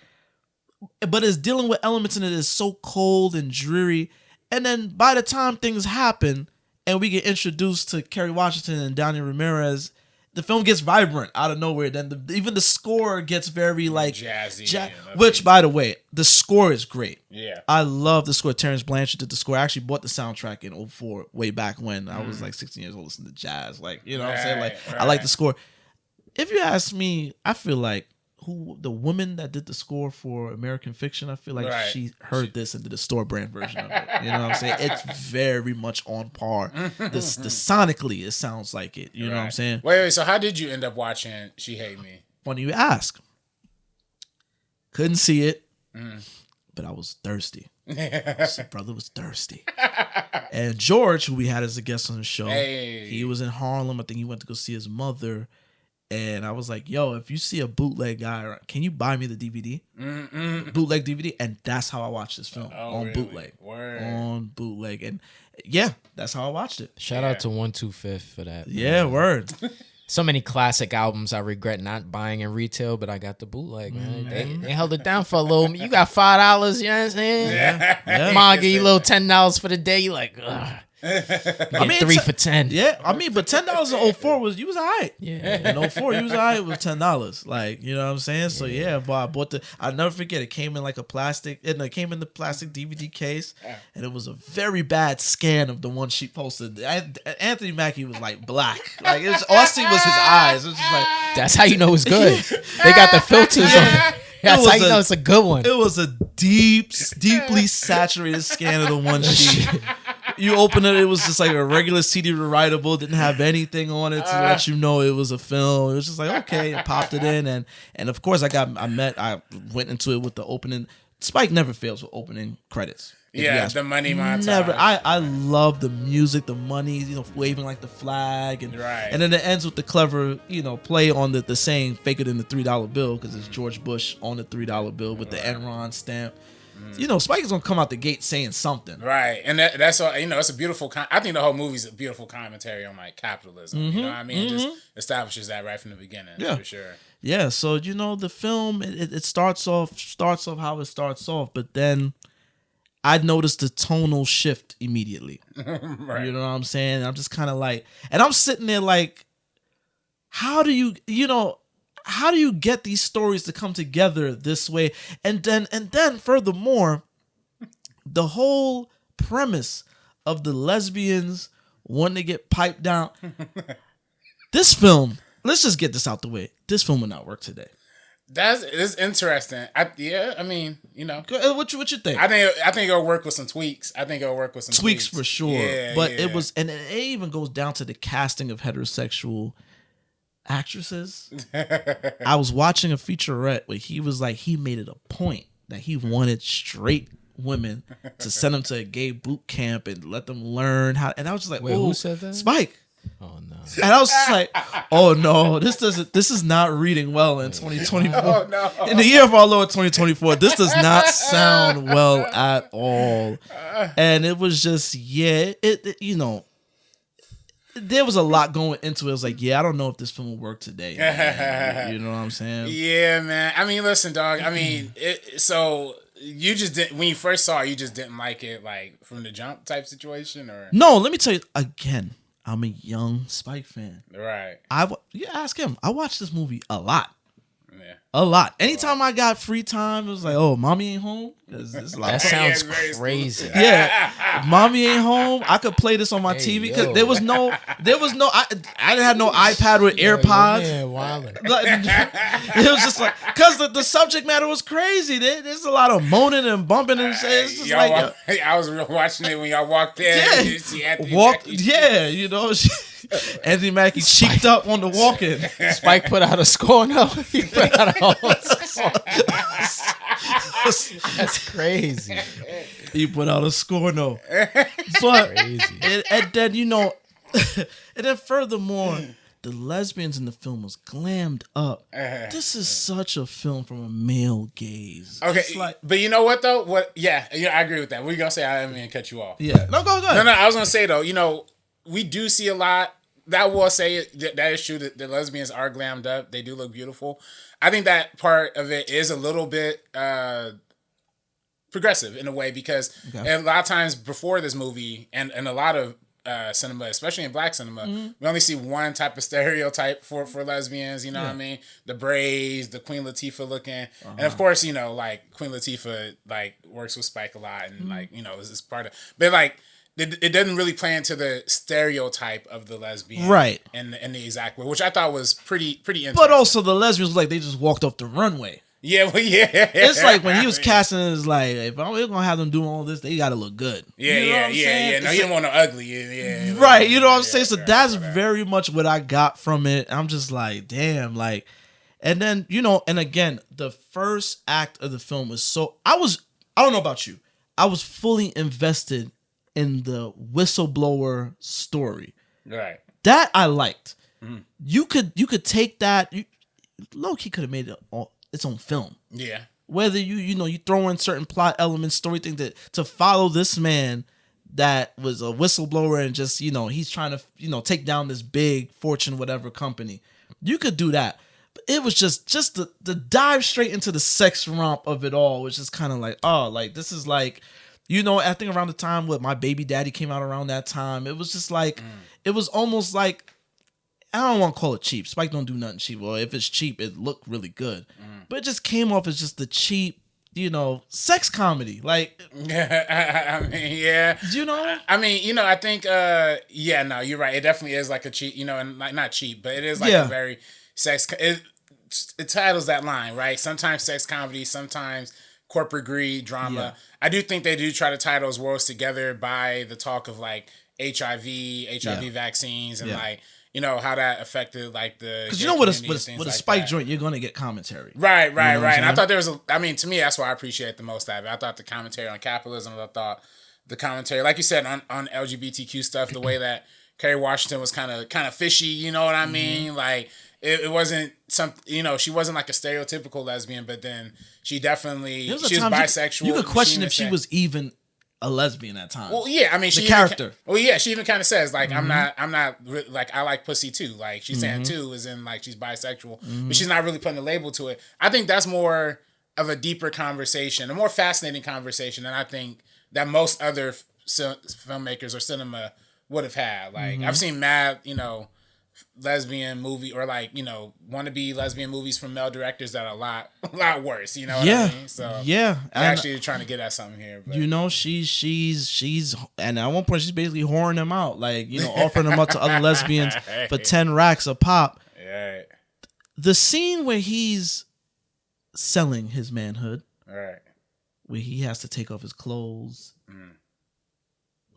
but it's dealing with elements in it that's so cold and dreary. And then by the time things happen and we get introduced to Kerry Washington and Dania Ramirez, the film gets vibrant out of nowhere. Then even the score gets very like jazzy. Which, by the way, the score is great. Yeah, I love the score. Terrence Blanchard did the score. I actually bought the soundtrack in 2004, way back when I was like 16 years old, listening to jazz. Like, you know what I'm saying? Like, I like the score. If you ask me, I feel like the woman that did the score for American Fiction. I feel like she heard this and did a store brand version of it. You know what I'm saying? It's very much on par. The sonically, it sounds like it. You know what I'm saying? Wait. So how did you end up watching She Hate Me? Funny you ask. Couldn't see it, but I was thirsty. Brother was thirsty. And George, who we had as a guest on the show, he was in Harlem. I think he went to go see his mother. And I was like, yo, if you see a bootleg guy, can you buy me the DVD? Bootleg DVD. And that's how I watched this film. On bootleg. Word. On bootleg. And yeah, that's how I watched it. Shout out to 125th for that. Yeah, word. So many classic albums I regret not buying in retail, but I got the bootleg, man. They held it down for a little. You got $5, you know what I'm saying? Yeah. Mom give you a little $10 for the day. You like, ugh. I mean, 3 for 10. Yeah, I mean, but $10 in 04 was all right. Yeah. In 04, you was all right with $10. Like, you know what I'm saying? So yeah, but I bought I'll never forget, it came in like a plastic, it came in the plastic DVD case, and it was a very bad scan of the one she posted. Anthony Mackie was like black. Like it was, Ossie was his eyes. It was just like, that's how you know it's good. They got the filters on it. That's how you know it's a good one. It was a deeply saturated scan of the one sheet. You open it, it was just like a regular CD writable, didn't have anything on it to let you know it was a film. It was just like, okay, I popped it in, and of course I went into it with the opening. Spike never fails with opening credits. Yeah, the money montage. Never. I love the music, the money, waving like the flag, and then it ends with the clever, play on the saying "fake it in the $3 bill" because it's George Bush on the $3 bill with the Enron stamp. Spike is gonna come out the gate saying something, right? And that's all. It's a beautiful. I think the whole movie's a beautiful commentary on like capitalism. You know what I mean? It just establishes that right from the beginning. Yeah, for sure. Yeah. So the film it starts off how it starts off, but then I noticed the tonal shift immediately. Right. You know what I'm saying? I'm just kind of like, and I'm sitting there like, how do you get these stories to come together this way? And then furthermore, the whole premise of the lesbians wanting to get piped down. This film, let's just get this out the way. This film would not work today. It's interesting. What you think? I think it'll work with some tweaks. Tweaks for sure. Yeah, but it was, and it even goes down to the casting of heterosexual actresses. I was watching a featurette where he was like, he made it a point that he wanted straight women to send them to a gay boot camp and let them learn how. And I was just like, wait, who said that? Spike. Oh no. And I was just like, oh no, this is not reading well in 2024. Oh no. In the year of our Lord 2024, this does not sound well at all. And it was just, there was a lot going into it. It was like, I don't know if this film will work today. You know what I'm saying? Yeah, man. I mean, listen, dog. I mean, so you just didn't, when you first saw it, you just didn't like it, like from the jump type situation, or? No, let me tell you again. I'm a young Spike fan. Right. Ask him. I watched this movie a lot. Yeah. A lot. Anytime I got free time, it was like, oh, mommy ain't home. That sounds crazy. Yeah, mommy ain't home. I could play this on my TV because there was no. I didn't have no iPad with AirPods. It was just like, because the subject matter was crazy. There's a lot of moaning and bumping and shit. It's just I was watching it when y'all walked in. Yeah, you see Anthony Mackie. Anthony Mackie cheeked up on the walk-in. Spike put out a score. No, he put out a whole score. That's crazy. He put out a score, no. But crazy. And then and then furthermore, the lesbians in the film was glammed up. This is such a film from a male gaze. Okay, but you know what though? I agree with that. What are you gonna say? I didn't mean to cut you off. Yeah, no, go ahead. No, I was gonna say though, we do see a lot. That will say that is true. That the lesbians are glammed up. They do look beautiful. I think that part of it is a little bit progressive in a way because a lot of times before this movie and a lot of cinema, especially in black cinema, we only see one type of stereotype for lesbians. You know what I mean? The braids, the Queen Latifah looking, and of course, like Queen Latifah like works with Spike a lot, and like is part of. But like it doesn't really play into the stereotype of the lesbian, right? In the exact way, which I thought was pretty interesting. But also the lesbians like they just walked off the runway. Yeah, well, yeah. It's like when he was casting, it's like if we're gonna have them do all this, they gotta look good. Yeah, you know yeah. No, he didn't want no ugly. Yeah. Right, you know what I'm saying. So that's very much what I got from it. I'm just like, damn, like, and then and again, the first act of the film was so. I don't know about you, I was fully invested in the whistleblower story. Right. That I liked. Mm-hmm. You could take that. Low-key could have made it its own film. Yeah. Whether you throw in certain plot elements, story things to follow this man that was a whistleblower and just he's trying to take down this big Fortune whatever company. You could do that. But it was just the dive straight into the sex romp of it all, which is kind of like, oh, like this is like, I think around the time with My Baby Daddy came out around that time, it was just like it was almost like, I don't want to call it cheap. Spike don't do nothing cheap. Well, if it's cheap, it looked really good. But it just came off as just the cheap, sex comedy. Like, I mean, yeah. I mean, I think, no, you're right. It definitely is like a cheap, and like not cheap, but it is like a very sex. It titles that line, right? Sometimes sex comedy, sometimes corporate greed, drama. Yeah. I do think they do try to tie those worlds together by the talk of like HIV vaccines, and like, how that affected like the, because with a Spike joint, you're gonna get commentary. Right. And I thought there was to me, that's what I appreciate the most out of it. I thought the commentary on capitalism, I thought the commentary, like you said, on LGBTQ stuff, the way that Kerry Washington was kind of fishy, you know what I mean? Like it wasn't she wasn't like a stereotypical lesbian, but then she definitely, she was bisexual. You could question if she was even a lesbian at times. Well, yeah, I mean, she character. She even kind of says like, I'm not like, I like pussy too. Like she's saying too is in like she's bisexual, but she's not really putting a label to it. I think that's more of a deeper conversation, a more fascinating conversation than I think that most other filmmakers or cinema would have had. Like I've seen mad, lesbian movie or like wannabe lesbian movies from male directors that are a lot worse. You know what I mean? So I'm actually trying to get at something here. But. She's and at one point she's basically whoring them out, like offering them up to other lesbians for 10 racks a pop. Right. The scene where he's selling his manhood, right, where he has to take off his clothes.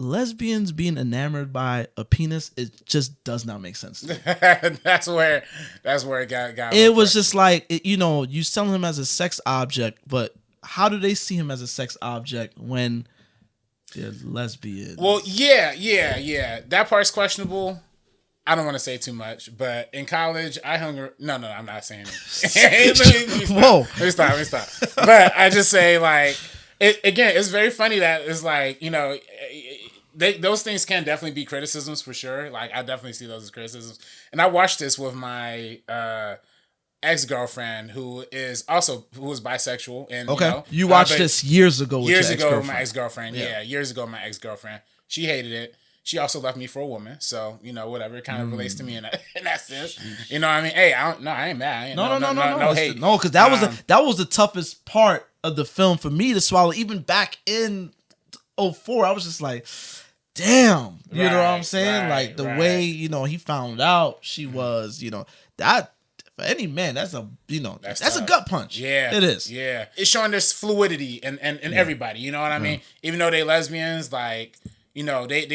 Lesbians being enamored by a penis, it just does not make sense. That's where it got. It was just like you sell him as a sex object, but how do they see him as a sex object when they're lesbians? Well, yeah. That part's questionable. I don't want to say too much, but in college, I hung. No, I'm not saying it. Let me stop. But I just say like, again, it's very funny that it's like those things can definitely be criticisms for sure. Like I definitely see those as criticisms. And I watched this with my ex-girlfriend who was bisexual. And you watched this years ago. Years ago with my ex-girlfriend. Yeah, years ago with my ex-girlfriend. She hated it. She also left me for a woman, so whatever. It kind of relates to me in that sense. You know what I mean? Hey, I ain't mad. No hate. No, because that was the toughest part of the film for me to swallow. Even back in 2004, I was just like, damn. You know what I'm saying? Like the way he found out she was, that for any man, that's a that's a gut punch. Yeah, it is. Yeah, it's showing this fluidity in everybody. You know what I mean? Even though they lesbians, like. They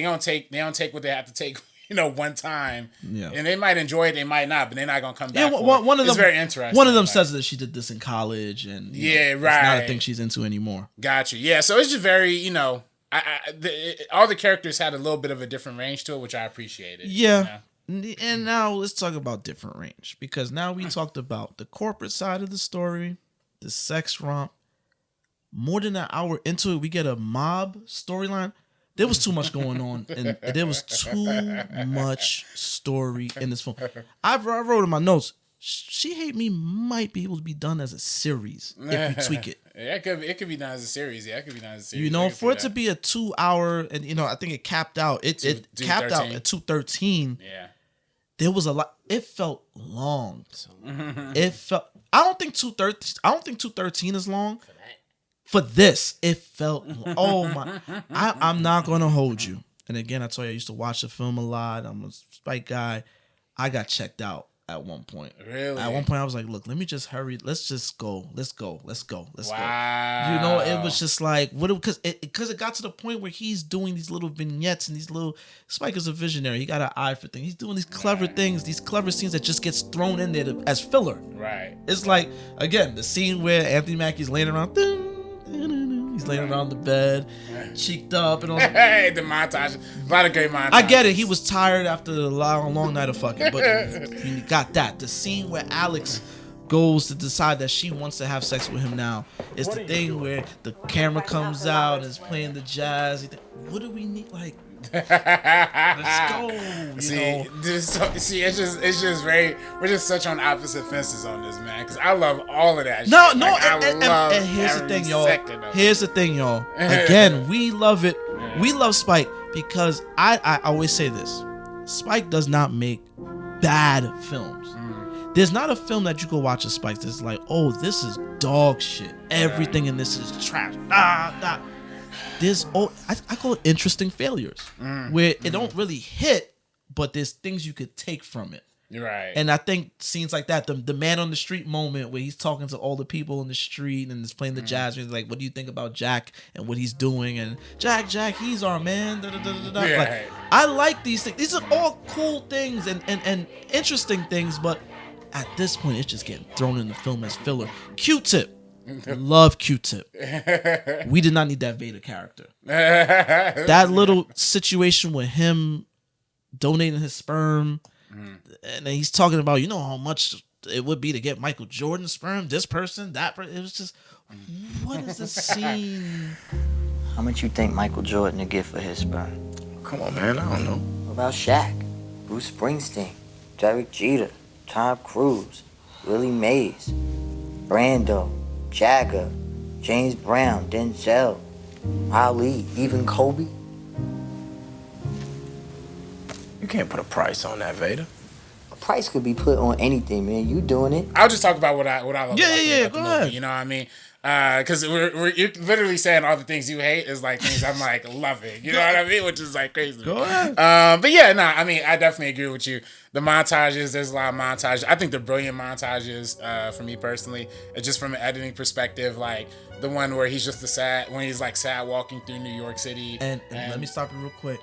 don't take what they have to take, one time. Yeah. And they might enjoy it, they might not, but they're not gonna come back. Yeah, one of them, it's very interesting. One of them says that she did this in college, and it's not a thing she's into anymore. Gotcha. Yeah, so it's just very, all the characters had a little bit of a different range to it, which I appreciated. Yeah. And now let's talk about different range, because now we talked about the corporate side of the story, the sex romp. More than an hour into it, we get a mob storyline. There was too much going on, and there was too much story in this film. I wrote in my notes, She Hate Me might be able to be done as a series if we tweak it. Yeah, it could be done as a series. Yeah, it could be done as a series. For it to be a 2 hour, and I think it capped out. It capped out at 2:13. Yeah, there was a lot. It felt long. It felt. I don't think 2:13 is long. For this, it felt. Oh my! I'm not gonna hold you. and again, I told you I used to watch the film a lot. I'm a Spike guy. I got checked out at one point. Really? At one point, I was like, look, let me just hurry. Let's just go. Let's go. Wow. You know, it was just like, what? Because it got to the point where he's doing these little vignettes and these little. Spike is a visionary. He got an eye for things. He's doing these clever things, these clever scenes that just gets thrown in there as filler. Right. It's like, again, the scene where Anthony Mackie's laying around. He's laying around the bed, cheeked up, and all. Hey, the montage. A lot of great montages. I get it. He was tired after the long night of fucking, but he got that. The scene where Alex goes to decide that she wants to have sex with him now. It's the thing where the camera comes out and is playing the jazz. What do we need? Like, let's go. See, it's just very. We're just such on opposite fences on this, man. Because I love all of that. No, shit. no. Like, and here's the thing, y'all. Again, we love it. We love Spike because I always say this: Spike does not make bad films. There's not a film that you go watch of Spike that's like, oh, this is dog shit. Everything in this is trash. There's I call it interesting failures where it don't really hit, but there's things you could take from it. Right. And I think scenes like that, the man on the street moment where he's talking to all the people in the street and is playing the jazz music, like, what do you think about Jack and what he's doing? And Jack, he's our man. Yeah. Like, I like these things. These are all cool things and interesting things, but at this point, it's just getting thrown in the film as filler. Q-Tip. Love Q-Tip. We did not need that Vader character. That little situation with him donating his sperm, and then he's talking about, you know how much it would be to get Michael Jordan's sperm, this person, that person. It was just, what is the scene? How much you think Michael Jordan would get for his sperm? Come on, man, I don't know. What about Shaq, Bruce Springsteen, Derek Jeter, Tom Cruise, Willie Mays, Brando, Jagger, James Brown, Denzel, Ali, even Kobe? You can't put a price on that, Vader. A price could be put on anything, man. You doing it? I'll just talk about what I love. Yeah, about go the ahead. movie, you know what I mean? Because you're literally saying all the things you hate is like things I'm like loving. You know what I mean? Which is like crazy. Go ahead. But yeah, no, I mean, I definitely agree with you. The montages, there's a lot of montages. I think they're brilliant montages for me personally. Just from an editing perspective, like the one where he's just when he's like sad walking through New York City. And let me stop you real quick.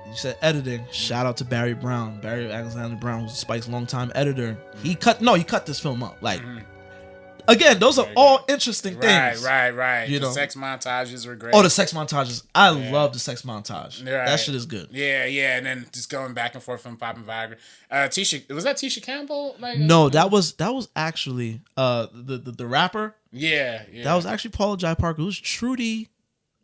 You said editing. Shout out to Barry Alexander Brown, who's Spike's longtime editor. He cut this film up. Like, again, those are all interesting things. Right. You know? The sex montages were great. Oh, the sex montages. I love the sex montage. Right. That shit is good. Yeah. And then just going back and forth from popping Viagra. Was that Tisha Campbell? Like, No, that was actually the rapper. Yeah. That was actually Paula Jai Parker. It was Trudy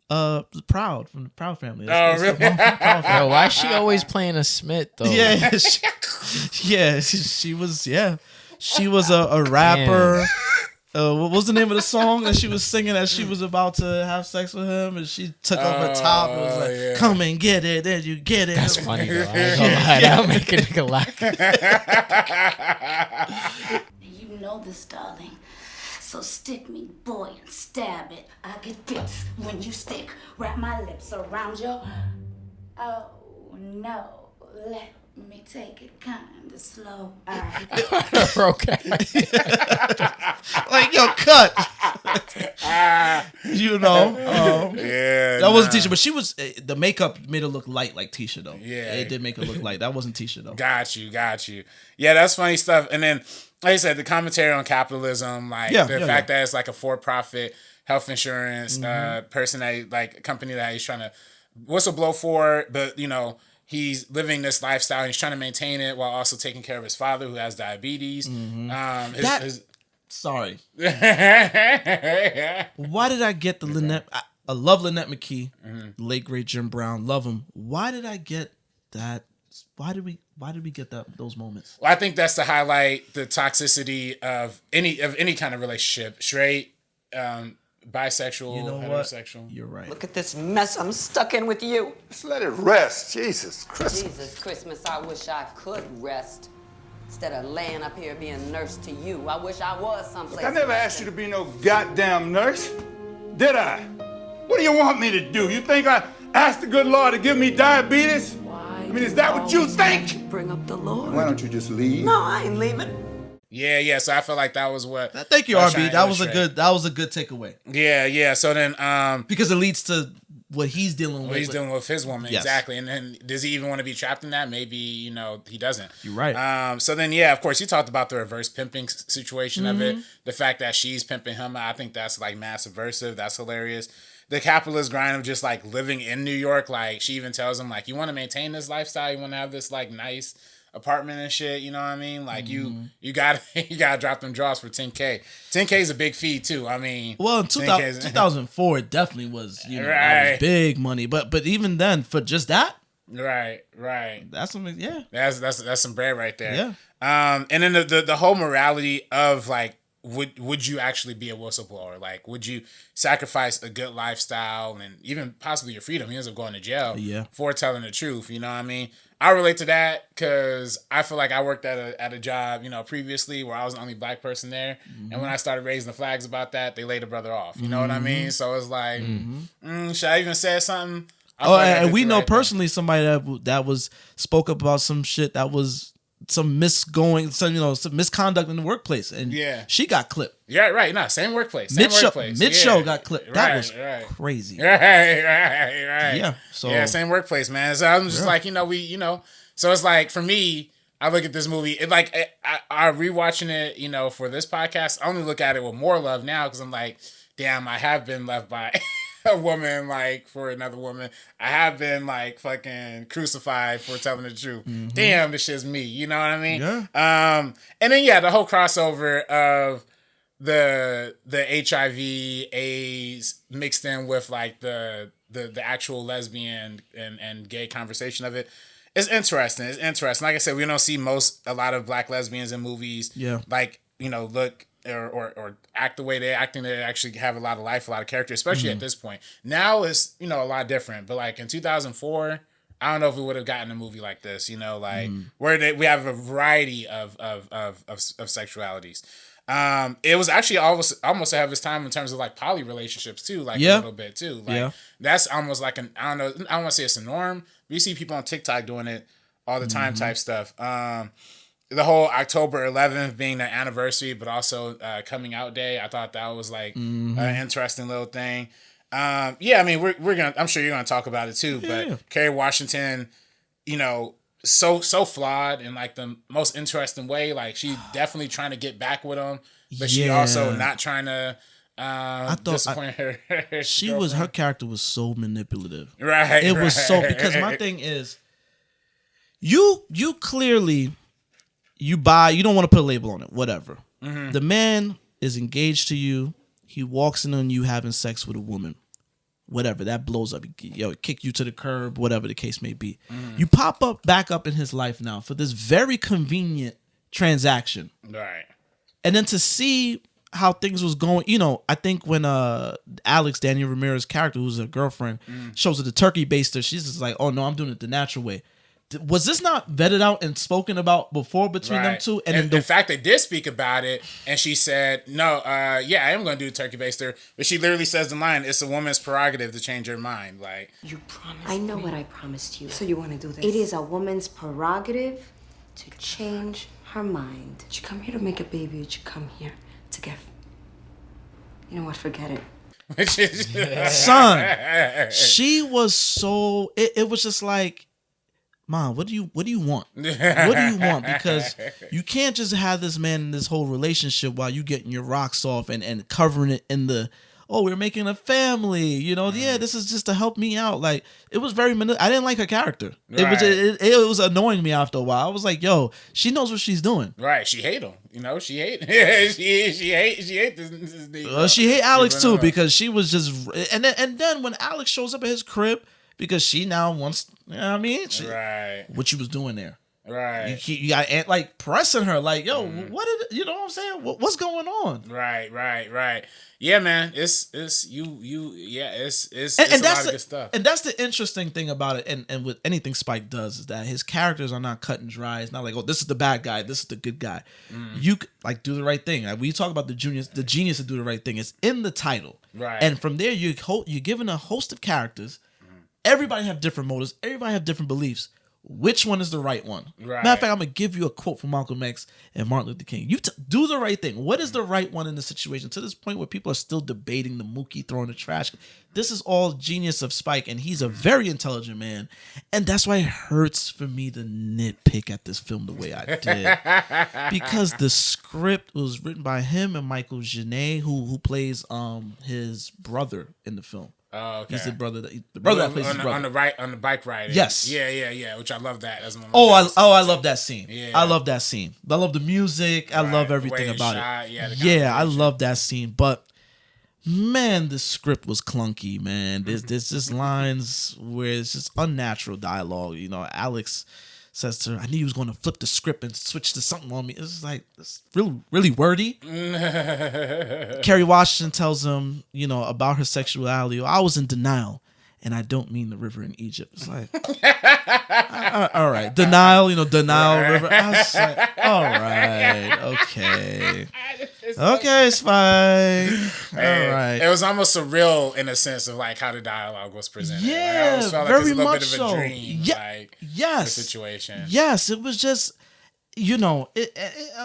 Proud from the Proud family. Really? Yo, why is she always playing a Smith though? Yeah, she was. Yeah, she was a rapper. What was the name of the song that she was singing as she was about to have sex with him, and she took off her top and was like, "Come and get it, then you get it." That's funny though. I ain't gonna lie. That'll make a nigga laugh. You know this, darling. So stick me, boy, and stab it. I get bits when you stick. Wrap my lips around your... Oh, no. Let me take it kind of slow. Okay. Like, yo, cut. You know. That wasn't Tisha, but she was... the makeup made her look light like Tisha, though. Yeah. It did make her look light. That wasn't Tisha, though. Got you. Yeah, that's funny stuff. And then, like I said, the commentary on capitalism, like the fact that it's like a for-profit health insurance person that like company that he's trying to whistleblow for, but you know he's living this lifestyle and he's trying to maintain it while also taking care of his father who has diabetes. Sorry. Why did I get the Lynette? I love Lynette McKee, late great Jim Brown, love him. Why did I get that? Why did we get those moments? Well, I think that's to highlight the toxicity of any kind of relationship, straight, bisexual, heterosexual. What? You're right. Look at this mess I'm stuck in with you. Just let it rest. Jesus Christmas. Jesus Christmas, I wish I could rest. Instead of laying up here being nurse to you, I wish I was someplace. I never asked you to be no goddamn nurse, did I? What do you want me to do? You think ask the good Lord to give me diabetes? I mean, is that what you think? Bring up the Lord. Why don't you just leave? No, I ain't leaving. Yeah. So I feel like that was what. Thank you, RB. That was a good takeaway. Yeah. So then, because it leads to what he's dealing with. He's dealing with his woman, yes. Exactly. And then does he even want to be trapped in that? Maybe he doesn't. You're right. So then, of course, you talked about the reverse pimping situation of it. The fact that she's pimping him, I think that's like mass subversive. That's hilarious. The capitalist grind of just like living in New York. Like she even tells him like, you want to maintain this lifestyle, you want to have this like nice apartment and shit, you know what I mean? Like you gotta drop them draws for $10K. $10K is a big fee too. I mean, well, in 2004 it definitely was, right. That was big money. But even then, for just that, right, that's something. Yeah, that's some bread right there. Yeah. And then the whole morality of like, would you actually be a whistleblower? Like, would you sacrifice a good lifestyle and even possibly your freedom? He ends up going to jail for telling the truth. You know what I mean? I relate to that because I feel like I worked at a job, previously where I was the only black person there. And when I started raising the flags about that, they laid a brother off. You know what I mean? So it's like, should I even say something? And we know personally somebody that was spoke up about some shit that was some some misconduct in the workplace, and she got clipped. Yeah, right. No, same workplace. Mid show got clipped. That was crazy. Right. Yeah. So same workplace, man. So I'm just like, so it's like for me, I look at this movie. It like I rewatching it, for this podcast. I only look at it with more love now because I'm like, damn, I have been left by a woman like for another woman. I have been like fucking crucified for telling the truth. Damn, this shit's me. You know what I mean? Yeah. And then the whole crossover of the HIV AIDS mixed in with like the actual lesbian and gay conversation of it. It's interesting. Like I said, we don't see a lot of black lesbians in movies. Yeah. Like, look or act the way they're acting. They actually have a lot of life, a lot of character, especially at this point. Now it's, a lot different. But like in 2004, I don't know if we would have gotten a movie like this, where we have a variety of sexualities. It was actually almost ahead of its time in terms of like poly relationships too, like a little bit too. Like that's almost like I don't want to say it's a norm, but you see people on TikTok doing it all the time type stuff. The whole October 11th being the anniversary, but also coming out day, I thought that was like an interesting little thing. I mean, we're gonna. I'm sure you're gonna talk about it too. But Kerry Washington, so flawed in like the most interesting way. Like she definitely trying to get back with him, but she also not trying to disappoint her. Her character was so manipulative. Right. It was so because my thing is, you clearly. You don't want to put a label on it, whatever. The man is engaged to you. He walks in on you having sex with a woman. Whatever, that blows up. Kick you to the curb, whatever the case may be. You pop back up in his life now for this very convenient transaction. Right. And then to see how things was going, I think when Alex, Dania Ramirez character, who's a girlfriend, shows her the turkey baster, she's just like, oh no, I'm doing it the natural way. Was this not vetted out and spoken about before between them two? And in fact, they did speak about it, and she said, "No, I am going to do turkey baster." But she literally says the line, "It's a woman's prerogative to change her mind." Like you promised. I know what I promised you. So you want to do this? It is a woman's prerogative to change her mind. Did you come here to make a baby, or did you come here to get? You know what? Forget it. Son, she was so. It was just like. Mom, what do you want? What do you want? Because you can't just have this man in this whole relationship while you getting your rocks off and covering it in the, we're making a family, this is just to help me out. Like it was very, I didn't like her character. Right. It was annoying me after a while. I was like, yo, she knows what she's doing. Right. She hate him. She hate, she hate this she hate Alex too because she was just, and then when Alex shows up at his crib, because she now wants, right. What she was doing there. Right. You got like pressing her like, yo, what did, you know what I'm saying? What's going on? Right. Yeah, man. It's a lot of good stuff. And that's the interesting thing about it. And with anything Spike does is that his characters are not cut and dry. It's not like, this is the bad guy, this is the good guy. You like do the right thing. Like we talk about the genius to do the right thing. It's in the title. Right. And from there you're given a host of characters Everybody have different motives. Everybody have different beliefs. Which one is the right one? Right. Matter of fact, I'm going to give you a quote from Malcolm X and Martin Luther King. You do the right thing. What is the right one in the situation? To this point where people are still debating the Mookie throwing the trash. This is all genius of Spike, and he's a very intelligent man. And that's why it hurts for me to nitpick at this film the way I did. Because the script was written by him and Michael Janae, who plays his brother in the film. Oh, okay. He's the brother that plays his brother. On the bike ride. Yes. Yeah. Which I love that. That's one of my I love that scene. Yeah. I love that scene. I love the music. I love everything about it. Yeah, I love that scene. But man, the script was clunky, man. There's just lines where it's just unnatural dialogue. You know, Alex says to her, I knew he was going to flip the script and switch to something on me. It's like, it's really, really wordy. Kerry Washington tells him, you know, about her sexuality. I was in denial, and I don't mean the river in Egypt. It's like, all right. Denial, river. I was like, all right, okay. Okay, Spike. All right. It was almost surreal in a sense of like how the dialogue was presented. Yeah, like, I almost felt very like it was a little much bit of a so. dream. Yes. The situation. Yes, it was just, a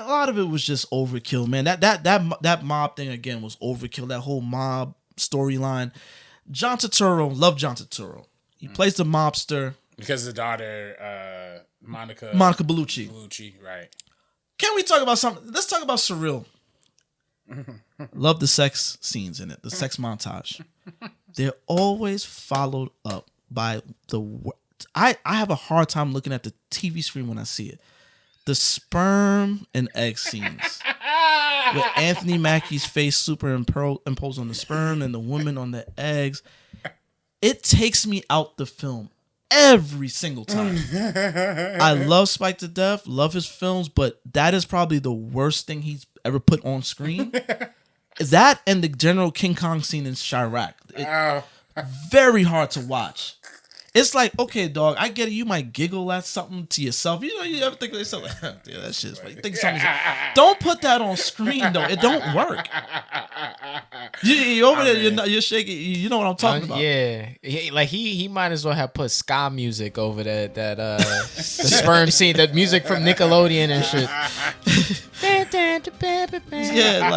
lot of it was just overkill, man. That mob thing again was overkill. That whole mob storyline. John Turturro, love John Turturro. He plays the mobster because the daughter, Monica Bellucci. Bellucci, right? Can we talk about something? Let's talk about Surreal. Love the sex scenes in it, the sex montage. They're always followed up by I have a hard time looking at the TV screen when I see it. The sperm and egg scenes. With Anthony Mackie's face superimposed on the sperm and the woman on the eggs. It takes me out the film every single time. I love Spike to death, love his films, but that is probably the worst thing he's ever put on screen. That and the General King Kong scene in Chirac. Very hard to watch. It's like, okay, dog, I get it. You might giggle at something to yourself. You know, you ever think of yourself like, yeah, that shit's funny. Think something's don't put that on screen, though. It don't work. You over there, you're shaking. You know what I'm talking about. Yeah. He might as well have put ska music over the sperm scene, the music from Nickelodeon and shit. Yeah,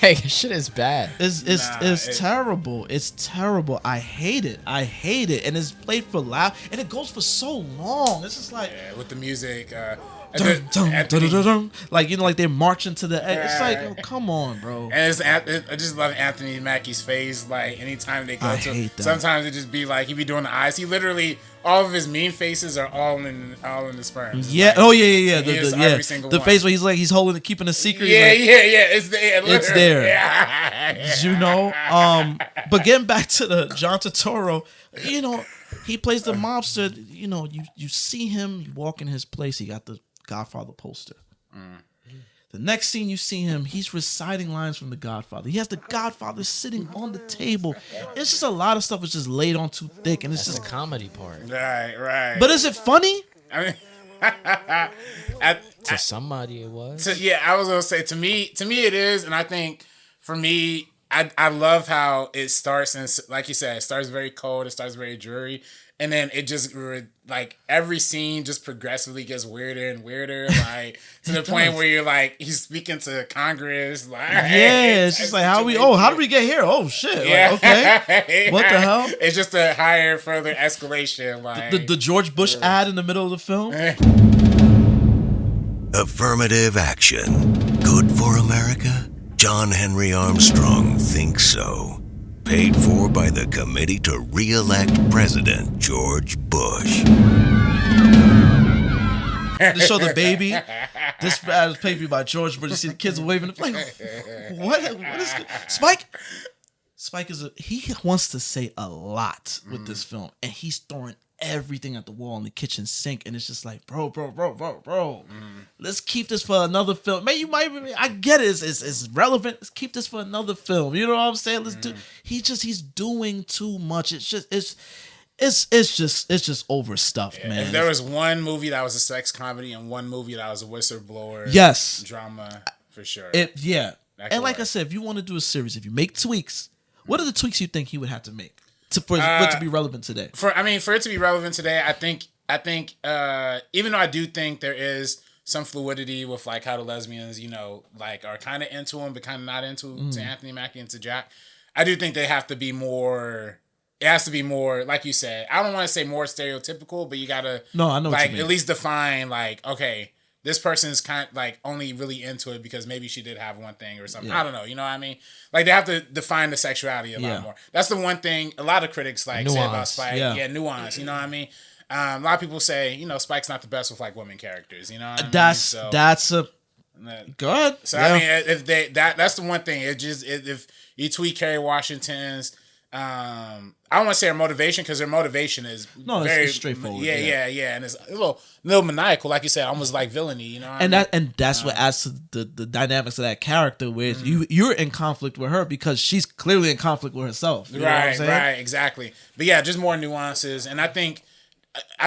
like shit is bad. It's terrible. It's terrible. I hate it. And it's played for loud, and it goes for so long. It's just like with the music, like they're marching to the end. It's like, oh, come on, bro. And I just love Anthony Mackie's face. Like anytime they go sometimes it just be like he be doing the eyes. He literally all of his mean faces are all in the sperm. Yeah. Like, yeah. The face where he's holding it, keeping a secret. Yeah. It's there. It's there. Yeah. You know. But getting back to the John Turturro, he plays the mobster. You see him. You walk in his place. He got the Godfather poster. The next scene you see him, he's reciting lines from The Godfather. He has The Godfather sitting on the table. It's just a lot of stuff is just laid on too thick, and it's just the comedy part. Right. But is it funny? I mean, to somebody it was. I was gonna say to me it is, and I think for me, I love how it starts, and like you said, it starts very cold, it starts very dreary, and then it just like every scene just progressively gets weirder and weirder, like to the point where you're like he's speaking to Congress, like it's just like how do we get here? Oh shit! Yeah. Like, okay, what the hell? It's just a higher, further escalation, like the George Bush ad in the middle of the film. Affirmative action, good for America. John Henry Armstrong thinks so. Paid for by the committee to re-elect President George Bush. To show the baby. This ad is paid for by George Bush. You see the kids waving the flag. What is Spike? Spike he wants to say a lot with this film, and he's throwing everything at the wall in the kitchen sink, and it's just like, bro. Let's keep this for another film. Man, I get it. It's relevant. Let's keep this for another film. You know what I'm saying? Let's do. He's doing too much. It's just overstuffed, man. If there was one movie that was a sex comedy and one movie that was a whistleblower, drama for sure. And like I said, if you want to do a series, if you make tweaks, what are the tweaks you think he would have to make? for it to be relevant today? For it to be relevant today, I think even though I do think there is some fluidity with like how the lesbians, like are kind of into him, but kind of not into to Anthony Mackie and to Jack. I do think they have to be more. It has to be more, like you said. I don't want to say more stereotypical, but you gotta I know like what you at least define like, okay, this person's kind of like only really into it because maybe she did have one thing or something. Yeah. I don't know. You know what I mean? Like they have to define the sexuality a lot more. That's the one thing a lot of critics like say about Spike. Yeah, nuance. You know what I mean? A lot of people say, Spike's not the best with like women characters. You know what I mean? That's a good. So I mean, if that's the one thing. If you tweet Kerry Washington's, I don't want to say her motivation because her motivation is very it's straightforward. Yeah, and it's a little maniacal, like you said, almost like villainy. That's what adds to the dynamics of that character, where you're in conflict with her because she's clearly in conflict with herself. You know what I'm saying? Right, exactly. But yeah, just more nuances, and I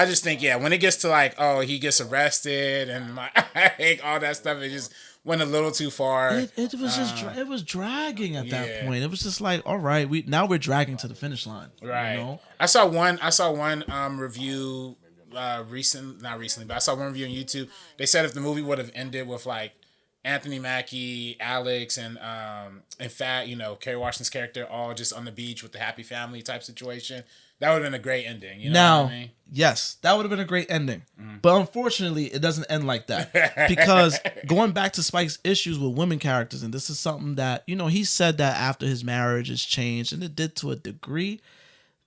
just think when it gets to like, oh, he gets arrested and like all that stuff, it just went a little too far. It was it was dragging at that point. It was just like, all right, we're dragging to the finish line. Right. I saw one review not recently, but I saw one review on YouTube. They said if the movie would have ended with like Anthony Mackie, Alex, and in fact, Kerry Washington's character all just on the beach with the happy family type situation, that would have been a great ending. You know what I mean? Yes, that would have been a great ending. But unfortunately, it doesn't end like that. Because going back to Spike's issues with women characters, and this is something that, he said that after his marriage has changed, and it did to a degree.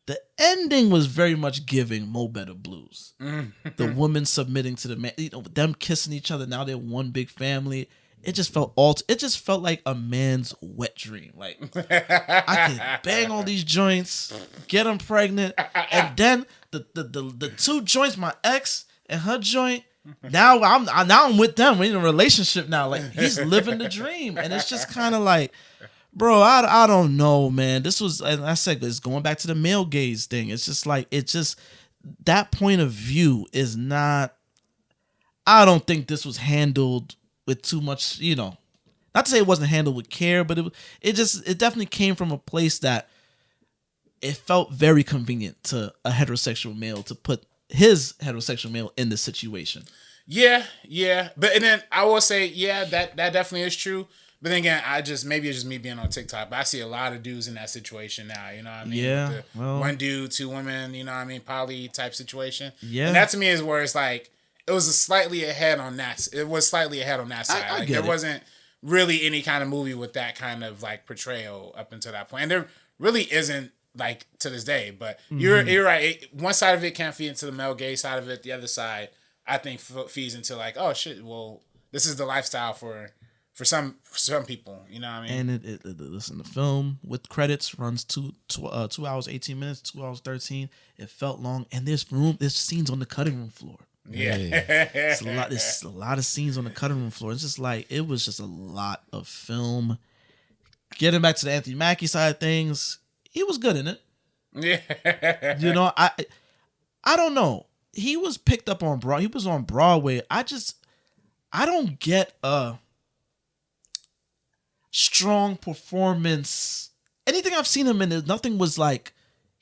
The ending was very much giving Mo Better Blues. The woman submitting to the man, them kissing each other. Now they're one big family. It just felt like a man's wet dream. Like I could bang all these joints, get them pregnant, and then the two joints, my ex and her joint. Now I'm with them. We're in a relationship now. Like he's living the dream, and it's just kind of like, bro, I don't know, man. This was, and I said, it's going back to the male gaze thing. It's just like that point of view is not. I don't think this was handled with too much, not to say it wasn't handled with care, but it definitely came from a place that it felt very convenient to a heterosexual male to put his heterosexual male in this situation. Yeah. But and then I will say, that definitely is true. But then again, maybe it's just me being on TikTok, but I see a lot of dudes in that situation now, you know what I mean? Yeah. One dude, two women, you know what I mean? Poly type situation. Yeah. And that to me is where it's like, it was slightly ahead on that. It was slightly ahead on that side. I there wasn't really any kind of movie with that kind of like portrayal up until that point. And there really isn't like to this day. But you're right. One side of it can't feed into the male gay side of it. The other side, I think, feeds into like, oh shit, well, this is the lifestyle for some people. You know what I mean? And listen, the film with credits runs 2 hours 18 minutes, 2 hours 13. It felt long, and there's scenes on the cutting room floor. Yeah. There's a lot of scenes on the cutting room floor. It's just like, it was just a lot of film. Getting back to the Anthony Mackie side of things, he was good in it. Yeah. I don't know. He was picked up on Broadway. He was on Broadway. I don't get a strong performance. Anything I've seen him in, nothing was like,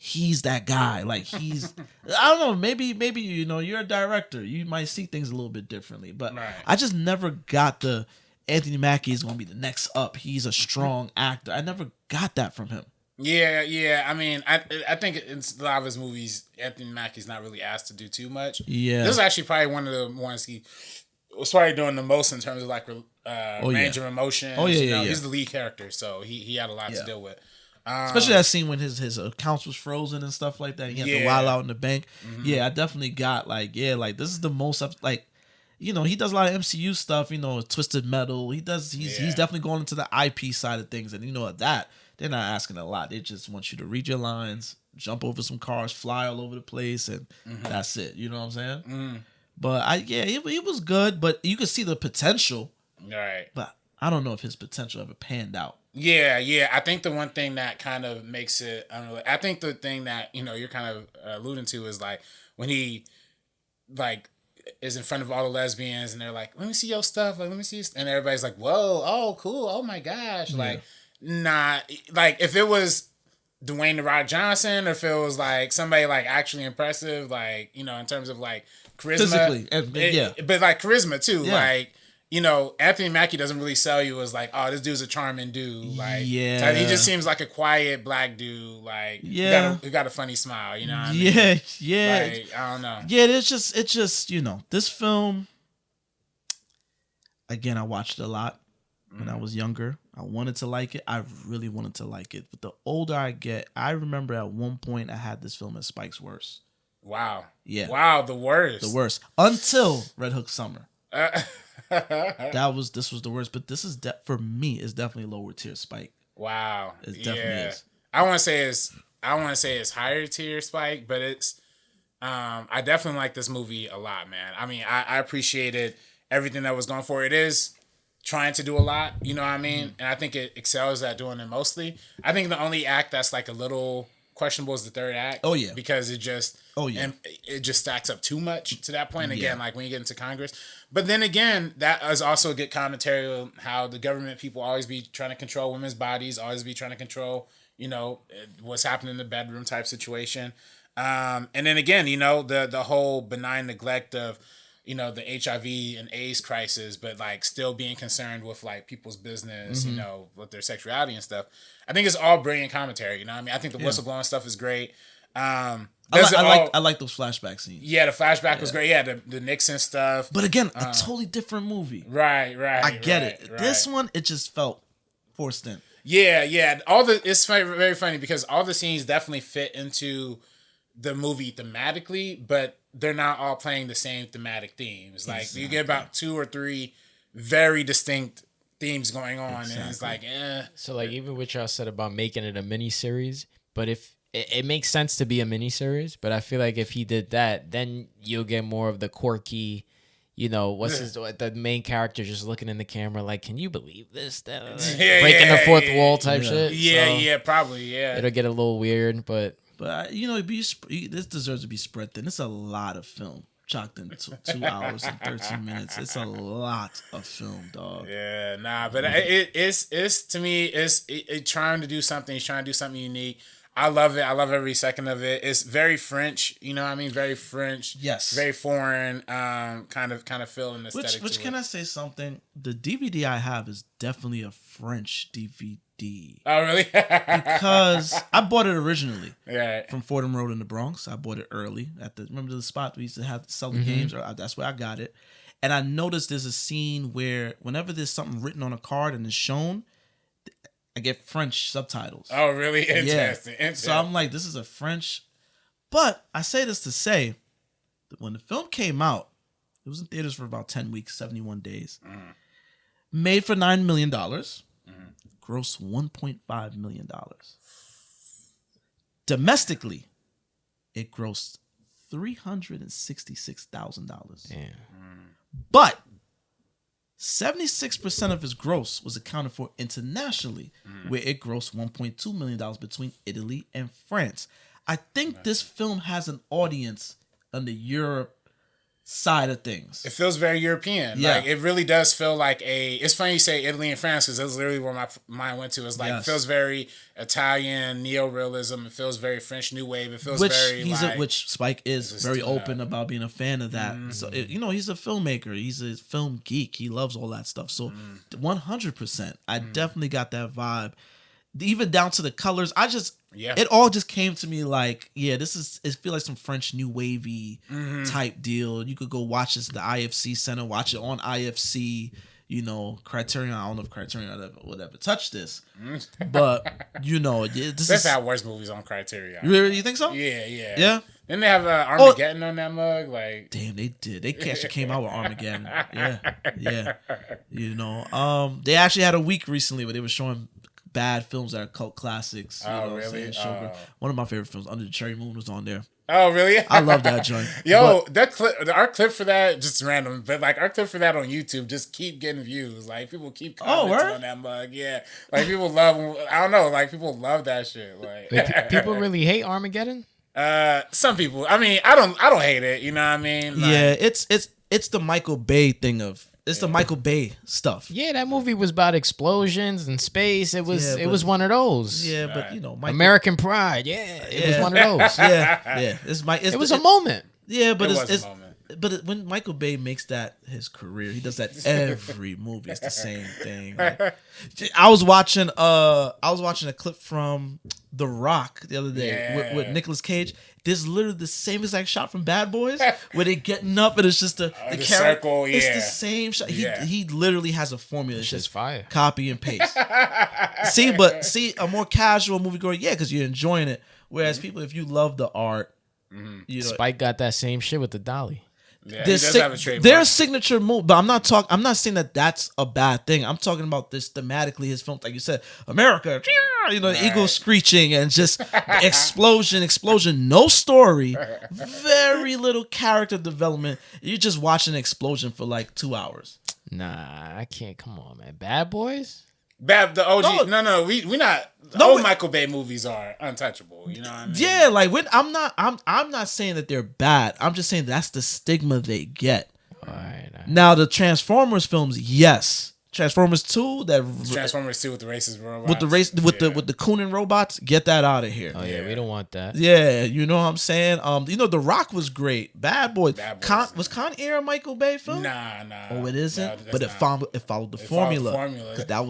he's that guy. Like he's, I don't know, maybe, you're a director. You might see things a little bit differently, but right. I just never got the Anthony Mackie is going to be the next up. He's a strong actor. I never got that from him. Yeah. I mean, I think in a lot of his movies, Anthony Mackie's not really asked to do too much. Yeah. This is actually probably one of the ones he was probably doing the most in terms of like range of emotion. Oh, yeah. He's the lead character, so he had a lot to deal with. Especially that scene when his accounts was frozen and stuff like that. He had to wild out in the bank. Mm-hmm. Yeah, I definitely got like this is the most like, he does a lot of MCU stuff. Twisted Metal. He's definitely going into the IP side of things, and that they're not asking a lot. They just want you to read your lines, jump over some cars, fly all over the place, and that's it. You know what I'm saying? Mm. But it was good, but you could see the potential. Right. But I don't know if his potential ever panned out. Yeah. I think the one thing that kind of makes it, I think the thing that, you're kind of alluding to is like when he like is in front of all the lesbians and they're like, let me see your stuff. Like, let me see your and everybody's like, whoa, oh, cool. Oh my gosh. Yeah. Like, nah, like if it was Dwayne The Rock Johnson, or if it was like somebody like actually impressive, like, you know, in terms of like charisma. Physically, but like charisma too. Yeah. Like, you know, Anthony Mackie doesn't really sell you as like, oh, this dude's a charming dude. Like, yeah, he just seems like a quiet black dude. Like, he got a funny smile. You know what I mean? Like, I don't know. Yeah, it's just you know, this film. Again, I watched it a lot when I was younger. I wanted to like it. I really wanted to like it. But the older I get, I remember at one point I had this film as Spike's worst. Wow. Yeah. Wow, the worst. The worst. Until Red Hook Summer. This was the worst. But this is for me is definitely lower tier Spike. Wow. It definitely is. I want to say it's higher tier Spike, but it's I definitely like this movie a lot, man. I mean, I appreciated everything that was going for. It is trying to do a lot, you know what I mean? And I think it excels at doing it mostly. I think the only act that's like a little questionable is the third act. Oh, yeah. Because it just stacks up too much to that point. Again, like when you get into Congress. But then again, that is also a good commentary on how the government people always be trying to control women's bodies, always be trying to control, you know, what's happening in the bedroom type situation. And then again, you know, the whole benign neglect of, you know, the HIV and AIDS crisis, but like still being concerned with like people's business, you know, with their sexuality and stuff. I think it's all brilliant commentary. You know what I mean? I think the whistleblowing stuff is great. I like those flashback scenes. Yeah, the flashback was great. Yeah, the Nixon stuff. But again, a totally different movie. Right. I get it. This one, it just felt forced in. Yeah. It's very funny because all the scenes definitely fit into the movie thematically, but they're not all playing the same thematic themes. Like you get about 2 or 3 very distinct themes going on, and it's like, So like even what y'all said about making it a mini series, but if it makes sense to be a mini series, but I feel like if he did that, then you'll get more of the quirky, you know, the main character just looking in the camera like, can you believe this? Breaking the fourth wall type shit. Yeah, probably. It'll get a little weird, but you know, this deserves to be spread thin. It's a lot of film chocked into 2 hours and 13 minutes. It's a lot of film, dog. Yeah, but it's to me, it's trying to do something. He's trying to do something unique. I love it. I love every second of it. It's very French, you know what I mean? Very French. Yes. Very foreign, kind of feeling aesthetic. Which can I say something? The DVD I have is definitely a French DVD. Oh, really? Because I bought it originally right. from Fordham Road in the Bronx. I bought it early remember the spot we used to have to sell the games? That's where I got it. And I noticed there's a scene where whenever there's something written on a card and it's shown, I get French subtitles. Oh, really? Interesting. Yeah. So I'm like, this is a French. But I say this to say that when the film came out, it was in theaters for about 10 weeks, 71 days. Made for $9 million. Grossed $1.5 million. Domestically, it grossed $366,000. Damn. But 76% of his gross was accounted for internationally, where it grossed $1.2 million between Italy and France. I think this film has an audience on the Europe side of things. It feels very European. Yeah. Like, it really does feel like it's funny you say Italy and France, because that's literally where my mind went to. It's like, It feels very Italian, neo-realism. It feels very French New Wave. It feels which Spike is very open about being a fan of that. So, he's a filmmaker. He's a film geek. He loves all that stuff. So 100%, I definitely got that vibe. Even down to the colors. It all just came to me like, it feels like some French new wavy type deal. You could go watch this at the IFC Center, watch it on IFC, Criterion. I don't know if Criterion would ever touch this. But, They've had worse movies on Criterion. Really? You think so? Yeah. Yeah? Didn't they have Armageddon on that mug? Like, damn, they did. They actually came out with Armageddon. Yeah. They actually had a week recently where they were showing bad films that are cult classics. Really? One of my favorite films, Under the Cherry Moon, was on there. Oh, really? I love that joint. Our clip for that, just random, but like our clip for that on YouTube just keep getting views. Like, people keep commenting on that mug. Yeah. Like, people love, I don't know, like, people love that shit. Like, people really hate Armageddon? Some people. I mean, I don't hate it, you know what I mean? Like, yeah, it's the Michael Bay thing of It's the Michael Bay stuff. Yeah, that movie was about explosions and space. It was one of those. Yeah, but you know, American Pride. Yeah, it was one of those. Yeah. It was a moment. Yeah, but It was a moment. But when Michael Bay makes that his career, he does that every movie. It's the same thing. Like, I was watching a clip from The Rock the other day with Nicolas Cage. There's literally the same exact shot from Bad Boys where they're getting up and it's just the circle. It's the same shot. He literally has a formula. It's just fire. Copy and paste. see, a more casual moviegoer, because you're enjoying it. Whereas people, if you love the art, you know, Spike got that same shit with the dolly. Yeah, he does have a trademark. Their signature move, but I'm not saying that that's a bad thing. I'm talking about this thematically. His films, like you said, America, you know, the eagle screeching and just explosion, no story, very little character development. You're just watching an explosion for like 2 hours. Nah, I can't. Come on, man. Bad Boys. The OG. No, we not. Old Michael Bay movies are untouchable. You know what I mean? Yeah, like I'm not saying that they're bad. I'm just saying that's the stigma they get. All right. Now the Transformers films, yes. Transformers 2, Transformers 2 with the racist robots. With the Coonan robots, get that out of here. Oh yeah, we don't want that. Yeah, you know what I'm saying? You know, The Rock was great. Bad Boys. Was Con Air a Michael Bay film? Nah. Oh, it isn't? No, but it followed the formula.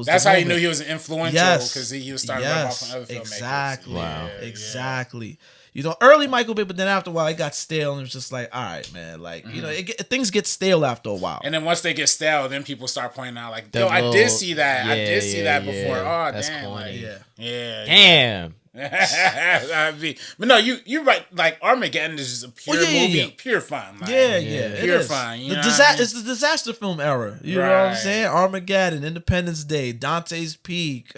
That's how you knew he was influential, because he was starting to rub off on other filmmakers. Exactly. Wow. Exactly. You know, early Michael Bay, but then after a while, it got stale, and it was just like, all right, man. Like, you know, things get stale after a while. And then once they get stale, then people start pointing out, like, yo, I did see that. I did see that before. Oh, that's damn. corny. Like, Damn. But no, you're right. Like, Armageddon is just a pure movie, pure fun. Like, pure fun. You know It's the disaster film era. You know what I'm saying? Armageddon, Independence Day, Dante's Peak,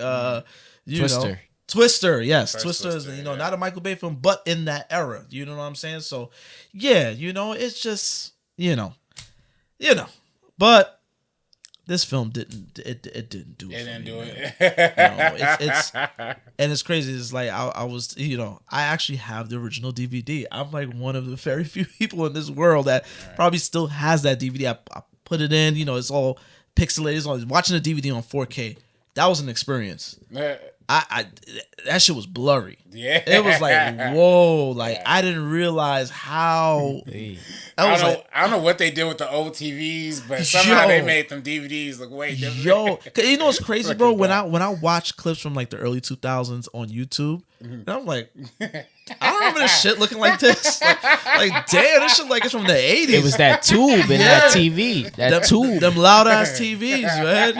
Twister, yes. Twister is, not a Michael Bay film, but in that era. You know what I'm saying? So, it's just, But this film didn't do it. It didn't do it. And it's crazy. It's like I was, I actually have the original DVD. I'm like one of the very few people in this world that probably still has that DVD. I put it in, it's all pixelated. It's all, watching the DVD on 4K. That was an experience. That shit was blurry. Yeah, it was like, whoa, like I didn't realize how. I don't know what they did with the old TVs, but somehow they made them DVDs look way different. Yo, you know what's crazy, bro? When I watch clips from like the early 2000s on YouTube, and I'm like, I don't remember this shit looking like this. Like damn, this shit like it's from the 80s. It was that tube in that TV. Them loud ass TVs, man.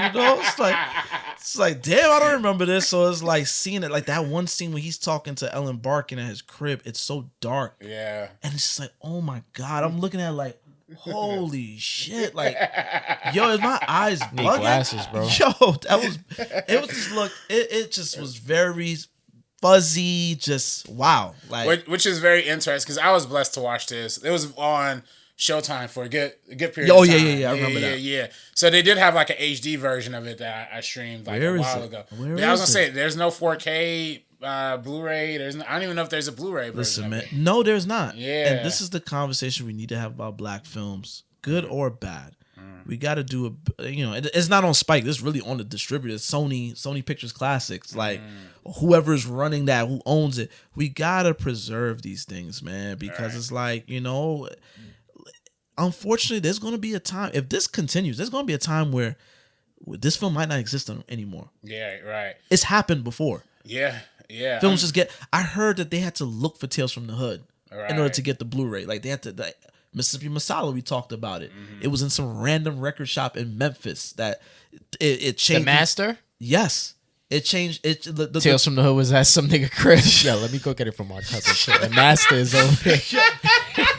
It's like, damn, I don't remember this. So it's like seeing it, like that one scene when he's talking to Ellen Barkin at his crib. It's so dark. Yeah. And it's just like, oh my God. I'm looking at it like, holy shit. Like, yo, is my eyes bugging? Need glasses, bro. Yo, it just was very fuzzy. Just, wow. Like, which is very interesting because I was blessed to watch this. It was on Showtime for a good period of time. Yeah. I remember that. Yeah. So they did have like an HD version of it that I streamed like a while ago. I was gonna say there's no 4K Blu-ray. I don't even know if there's a Blu-ray version. Listen, man. No, there's not. Yeah. And this is the conversation we need to have about black films, good or bad. We got to do it's not on Spike. This is really on the distributor, Sony Pictures Classics. Like whoever's running that, who owns it, we got to preserve these things, man, because it's like, unfortunately, there's going to be a time, if this continues, there's going to be a time where this film might not exist anymore. Yeah, right. It's happened before. Yeah. Films I heard that they had to look for Tales from the Hood in order to get the Blu-ray. Like, they had to, Mississippi Masala, we talked about it. It was in some random record shop in Memphis that it changed. The Master? Yes. It changed. Tales from the Hood was at some nigga crib. Yeah, let me go get it from my cousin. Shit. The Master is over there.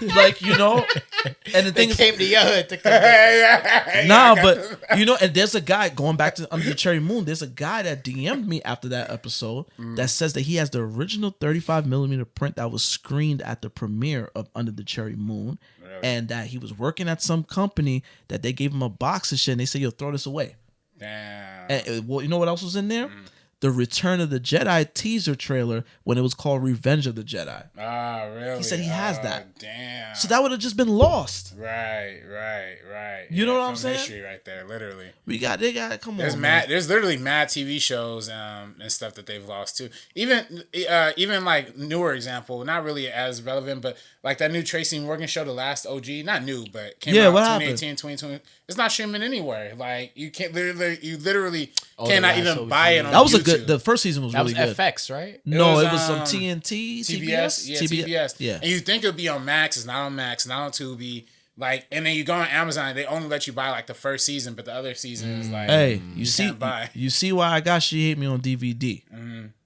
Like, and the thing came to your hood to come but and there's a guy going back to Under the Cherry Moon. There's a guy that DM'd me after that episode that says that he has the original 35mm print that was screened at the premiere of Under the Cherry Moon, and that he was working at some company that they gave him a box of shit, and they said, "Yo, throw this away." Damn. And, well, you know what else was in there? the Return of the Jedi teaser trailer when it was called Revenge of the Jedi. Ah, really? He said he has that. Damn. So that would have just been lost. Right. You know what I'm saying? History right there, literally. They got. Come on. There's literally mad TV shows and stuff that they've lost too. Even like newer example, not really as relevant, but like that new Tracy Morgan show, The Last OG, not new, but came out 2018, 2020. It's not streaming anywhere. Like you literally cannot even buy it on That was YouTube. the first season was really good. FX, right? No, it was some TNT, TBS. Yeah, TBS. Yeah. And you think it'll be on Max, it's not on Max, not on Tubi. Like, and then you go on Amazon, they only let you buy like the first season, but the other season is like, hey, you see why I got She Hate Me on DVD.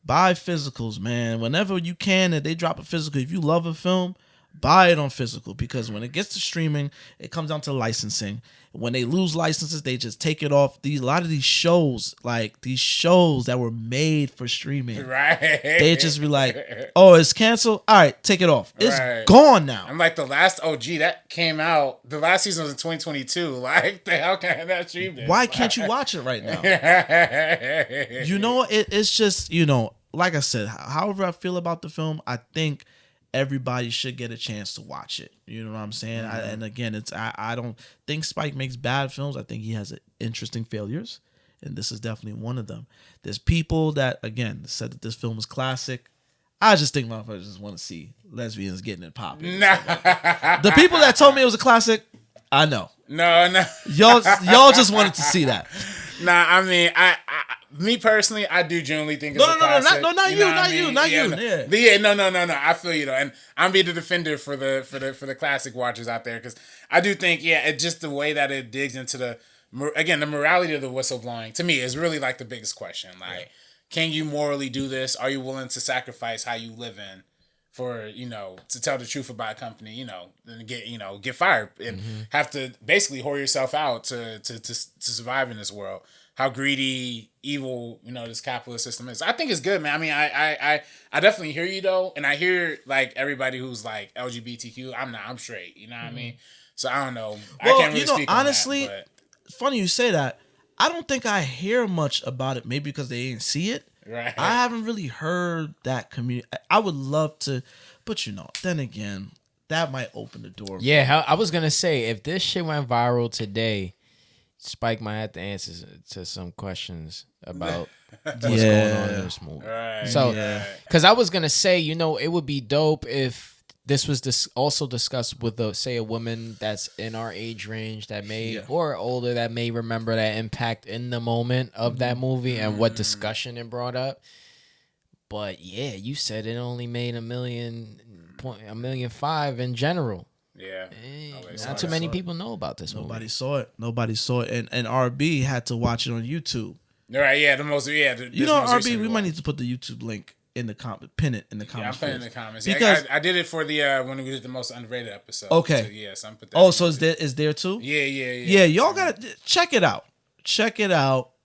Buy physicals, man. Whenever you can, and they drop a physical, if you love a film, buy it on physical, because when it gets to streaming, it comes down to licensing. When they lose licenses, they just take it off. A lot of these shows that were made for streaming, right? They just be like, "Oh, it's canceled. All right, take it off. It's gone now." I'm like, The Last OG that came out. The last season was in 2022. Like, the hell can I not stream this? Why can't you watch it right now? You know, it's just, you know, like I said, however I feel about the film, I think everybody should get a chance to watch it. You know what I'm saying? And again, I don't think Spike makes bad films. I think he has interesting failures, and this is definitely one of them. There's people that, again, said that this film is classic. I just think motherfuckers just want to see lesbians getting it popping. The people that told me it was a classic, I know. No. Y'all just wanted to see that. Nah, I mean, me personally, I do genuinely think it's a classic. Not you. No. I feel you though, and I'm being the defender for the classic watchers out there, because I do think, it's just the way that it digs into the morality of the whistleblowing. To me, is really like the biggest question. Like, can you morally do this? Are you willing to sacrifice how you live in for, to tell the truth about a company, and get fired and have to basically whore yourself out to survive in this world? How greedy, evil, this capitalist system is. I think it's good, man. I mean, I definitely hear you though, and I hear like everybody who's like LGBTQ. I'm straight. You know what I mean? So I don't know. Well, I can't really speak honestly, on that, funny you say that. I don't think I hear much about it. Maybe because they didn't see it. Right. I haven't really heard that community. I would love to, but then again, that might open the door. Yeah, I was gonna say, if this shit went viral today, Spike might have to answer to some questions about what's going on in this movie. Right. So, because I was gonna say, it would be dope if this was also discussed with, a woman that's in our age range that may, or older, that may remember that impact in the moment of that movie and what discussion it brought up. But yeah, you said it only made $1.5 million in general. Yeah. Not too many people know about this movie. Nobody saw it. And RB had to watch it on YouTube. Right, yeah, RB, we might need to put the YouTube link in the pin it in the comments. Yeah, I'm putting it in the comments. Because I did it for the when we did the most underrated episode. Okay. So, yeah, so I'm put that. So is there too? Yeah. Yeah, y'all gotta check it out.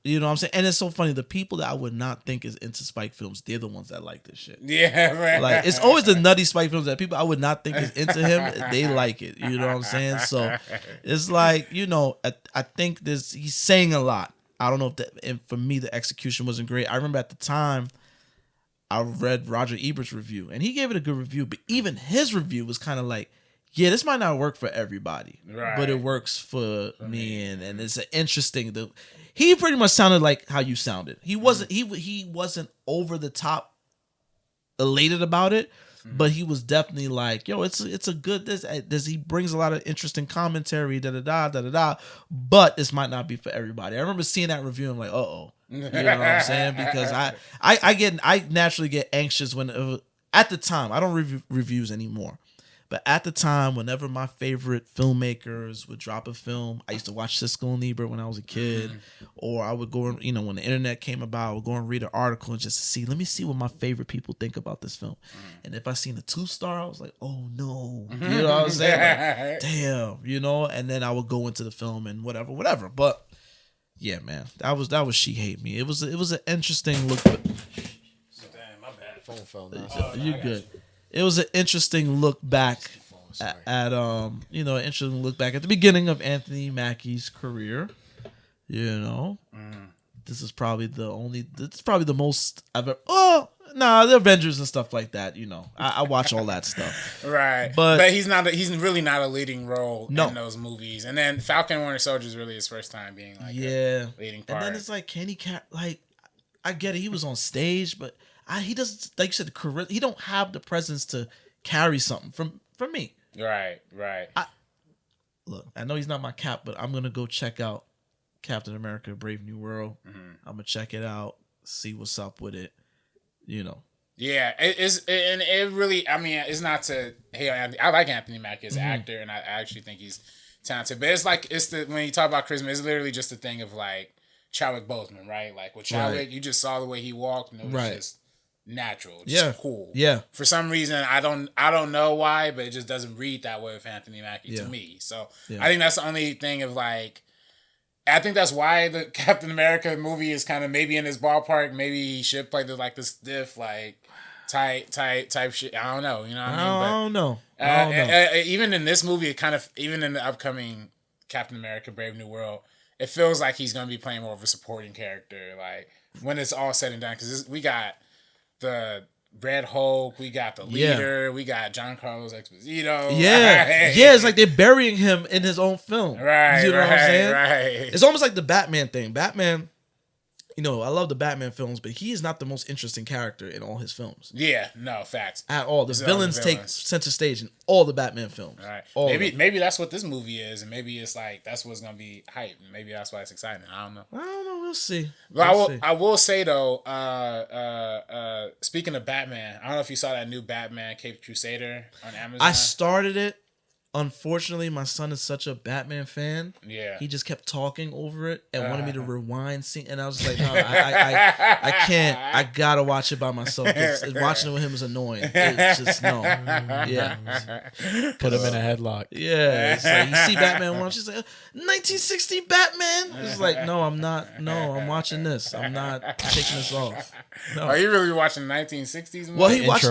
You know what I'm saying? And it's so funny. The people that I would not think is into Spike films, they're the ones that like this shit. Yeah, right. Like, it's always the nutty Spike films that people I would not think is into him. They like it. You know what I'm saying? So it's like, I think he's saying a lot. I don't know and for me, the execution wasn't great. I remember at the time, I read Roger Ebert's review, and he gave it a good review, but even his review was kind of like, yeah, this might not work for everybody, but it works for me, and it's an interesting. He pretty much sounded like how you sounded. He wasn't he wasn't over the top elated about it, but he was definitely like, yo, it's a good this he brings a lot of interesting commentary, but this might not be for everybody. I remember seeing that review and I'm like, uh-oh. You know what I'm saying? Because I naturally get anxious when at the time, I don't review reviews anymore. But at the time, whenever my favorite filmmakers would drop a film, I used to watch Siskel and Ebert when I was a kid, or I would go and, when the internet came about, I would go and read an article and just to see, let me see what my favorite people think about this film. And if I seen a 2-star, I was like, oh no, you know what I'm saying? Like, damn, and then I would go into the film and whatever. But yeah, man, that was She Hate Me. It was an interesting look. Damn, my bad. Phone fell down. You good? It was an interesting look back at an interesting look back at the beginning of Anthony Mackie's career. To this is probably the most I've ever. Oh, nah, the Avengers and stuff like that. You know, I watch all that stuff. Right, but he's not. He's really not a leading role in those movies. And then Falcon and Winter Soldier is really his first time being like a leading part. And then it's like, can he like? I get it. He was on stage, but he doesn't. Like you said, he don't have the presence to carry something from me. Right. Look, I know he's not my cap, but I'm gonna go check out Captain America: Brave New World. I'm gonna check it out, see what's up with it. You know. Yeah, it really. I mean, it's not to. Hey, I like Anthony Mackie as an actor, and I actually think he's talented. But it's like when you talk about charisma, it's literally just a thing of like Chadwick Boseman, right? Like with Chadwick, you just saw the way he walked, and it was just natural, just cool. Yeah. For some reason, I don't know why, but it just doesn't read that way with Anthony Mackie to me. So I think that's the only thing of like. I think that's why the Captain America movie is kind of maybe in his ballpark. Maybe he should play the like the stiff, like tight shit. I don't know. You know what I mean? I don't know. Even in this movie, even in the upcoming Captain America: Brave New World, it feels like he's gonna be playing more of a supporting character. Like when it's all said and done, because we got the Red Hulk, we got the leader, we got Giancarlo Esposito. It's like they're burying him in his own film. Right, you know what I'm saying? Right. It's almost like the Batman thing. Batman, you know, I love the Batman films, but he is not the most interesting character in all his films. Yeah, no, facts. At all. The villains take center stage in all the Batman films. Right. Maybe that's what this movie is, and maybe it's like that's what's gonna be hype, and maybe that's why it's exciting. I don't know. We'll see. But I will say though, speaking of Batman, I don't know if you saw that new Batman Caped Crusader on Amazon. I started it. Unfortunately, my son is such a Batman fan. Yeah. He just kept talking over it and wanted me to rewind scene. And I was like, no, I can't. I gotta watch it by myself. Watching it with him is annoying. It's just, no. Yeah. Put him in a headlock. Yeah. It's like, you see Batman 1, she's like, 1960 Batman? It's like, no, I'm not. No, I'm watching this. I'm not taking this off. No. Are you really watching 1960s movie? Well,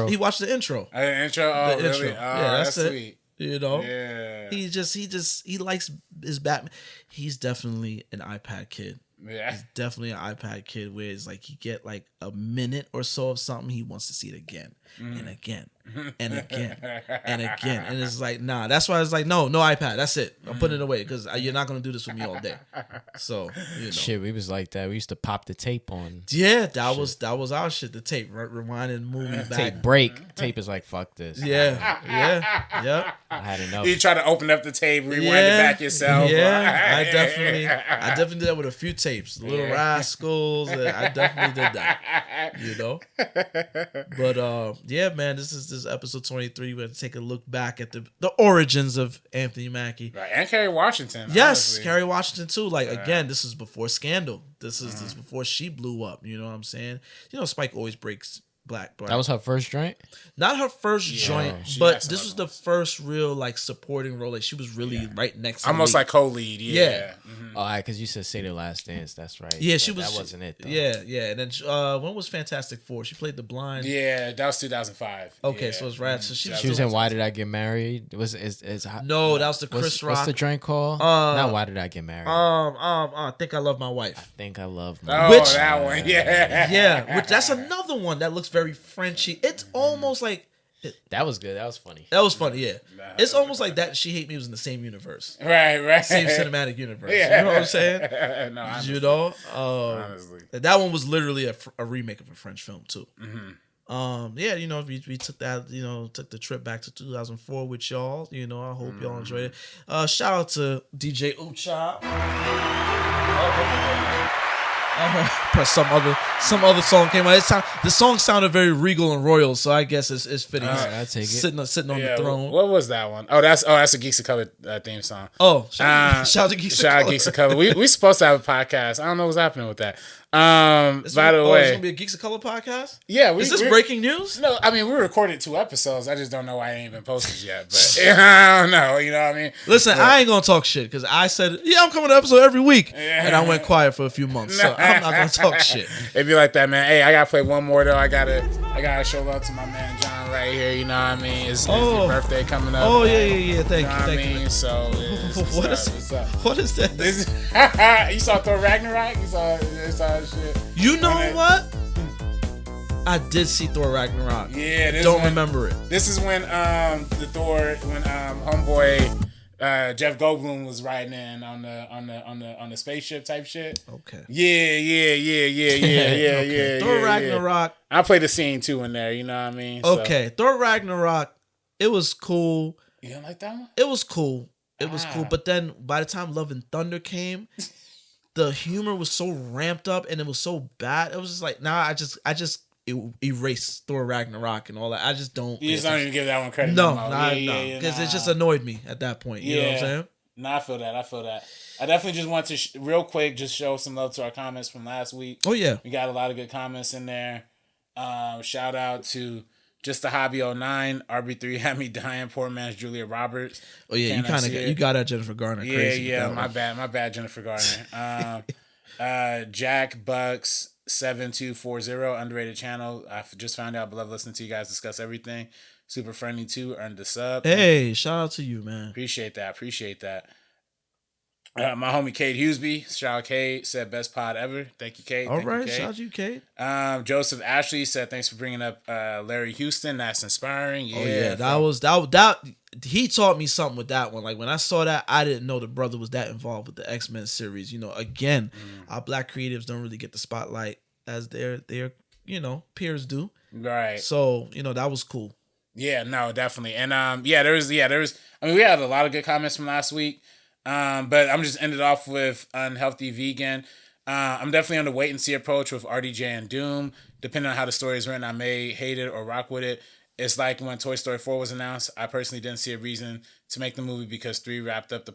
he watched the intro. The intro? Oh, the really? intro. Oh, Yeah, that's it. sweet. You know, he likes his Batman. He's definitely an iPad kid. Yeah, he's definitely an iPad kid. Where it's like he get like a minute or so of something, he wants to see it again and again and again and again, and it's like nah. That's why it's like no iPad. That's it. I'm putting it away because you're not gonna do this with me all day. So you know. Shit, we was like that. We used to pop the tape on. Yeah, that was our shit. The tape, rewinding movie back. Tape break. Tape is like fuck this. Yeah. I had enough. You try to open up the tape, rewind it back yourself. Yeah, I definitely did that with a few tapes. Little Rascals. I definitely did that. You know. But yeah, man, this is episode 23. We're gonna take a look back at the origins of Anthony Mackie. Right, and Kerry Washington. Yes, honestly. Kerry Washington too. Like again, this is before Scandal. This is before she blew up. You know what I'm saying? You know, Spike always breaks black. That was her first joint? Not her first joint, but this was the first real like supporting role. Like she was really right next to almost like co-lead. Yeah. Oh, all right, because you said Say the Last Dance. That's right. Yeah, that wasn't it though. Yeah. And then when was Fantastic Four? She played the blind. Yeah, that was 2005. Okay, so it's right. So she was in Why Did I Get Married? No, that was the Chris Rock. What's the joint called? Not Why Did I Get Married? I Think I Love My Wife. I Think I Love My Wife. Oh, that one. Yeah. Which that's another one that looks very Frenchy. It's almost like that was good. That was funny. That was funny. Yeah, it's almost like that. She Hate Me was in the same universe. Right. Same cinematic universe. Yeah. You know what I'm saying? No, honestly. You know, honestly, that one was literally a remake of a French film too. Yeah, you know, we took that, you know, took the trip back to 2004 with y'all. You know, I hope y'all enjoyed it. Shout out to DJOOOCHILD. Press some other song came out. The song sounded very regal and royal, so I guess it's fitting. All right, I take it. Sitting on the throne. What was that one? Oh, that's a Geeks of Color theme song. Oh, shout out to Geeks of Color. Shout out Geeks of Color. We supposed to have a podcast. I don't know what's happening with that. By the way, it's gonna be a Geeks of Color podcast. Yeah, is this breaking news? No, I mean we recorded 2 episodes. I just don't know why it ain't been posted yet. But I don't know. You know what I mean? Listen, I ain't gonna talk shit because I said I'm coming to episode every week, and I went quiet for a few months, so I'm not gonna talk shit. It'd be like that, man. Hey, I gotta play one more though. I gotta show love to my man John right here. You know what I mean? It's your birthday coming up. Oh yeah. Thank you. Thank you. So what is that? You saw Thor Ragnarok? You saw shit. You know what? I did see Thor Ragnarok. Yeah, don't remember it. This is when homeboy Jeff Goldblum was riding in on the spaceship type shit. Okay. Yeah. Thor Ragnarok. I played the scene too in there. You know what I mean? Okay, so. Thor Ragnarok. It was cool. You don't like that one? It was cool. But then by the time Love and Thunder came, the humor was so ramped up and it was so bad. It was just like, I just erase Thor Ragnarok and all that. I just don't. You just don't even give that one credit. No, because it just annoyed me at that point. You know what I'm saying? No, I feel that. I definitely just want to real quick just show some love to our comments from last week. Oh yeah, we got a lot of good comments in there. Shout out to Just the Hobby 09. RB3 had me dying. Poor man's Julia Roberts. Oh yeah, you got that Jennifer Garner. Crazy my bad, Jennifer Garner. Jack Bucks 7240, underrated channel. I just found out. Love listening to you guys discuss everything. Super friendly too. Earned the sub. Hey, shout out to you, man. Appreciate that. My homie Kate Hughesby, shout out Kate, said best pod ever. Thank you, Kate. All right, shout out to you, Kate. Joseph Ashley said thanks for bringing up Larry Houston. That's inspiring. Yeah, that he taught me something with that one. Like when I saw that, I didn't know the brother was that involved with the X-Men series. You know, again, our black creatives don't really get the spotlight as their peers do. Right. So that was cool. Yeah, no, definitely. And there was. I mean, we had a lot of good comments from last week. But I'm just ended off with Unhealthy Vegan. I'm definitely on the wait and see approach with RDJ and Doom. Depending on how the story is written, I may hate it or rock with it. It's like when Toy Story 4 was announced. I personally didn't see a reason to make the movie because 3 wrapped up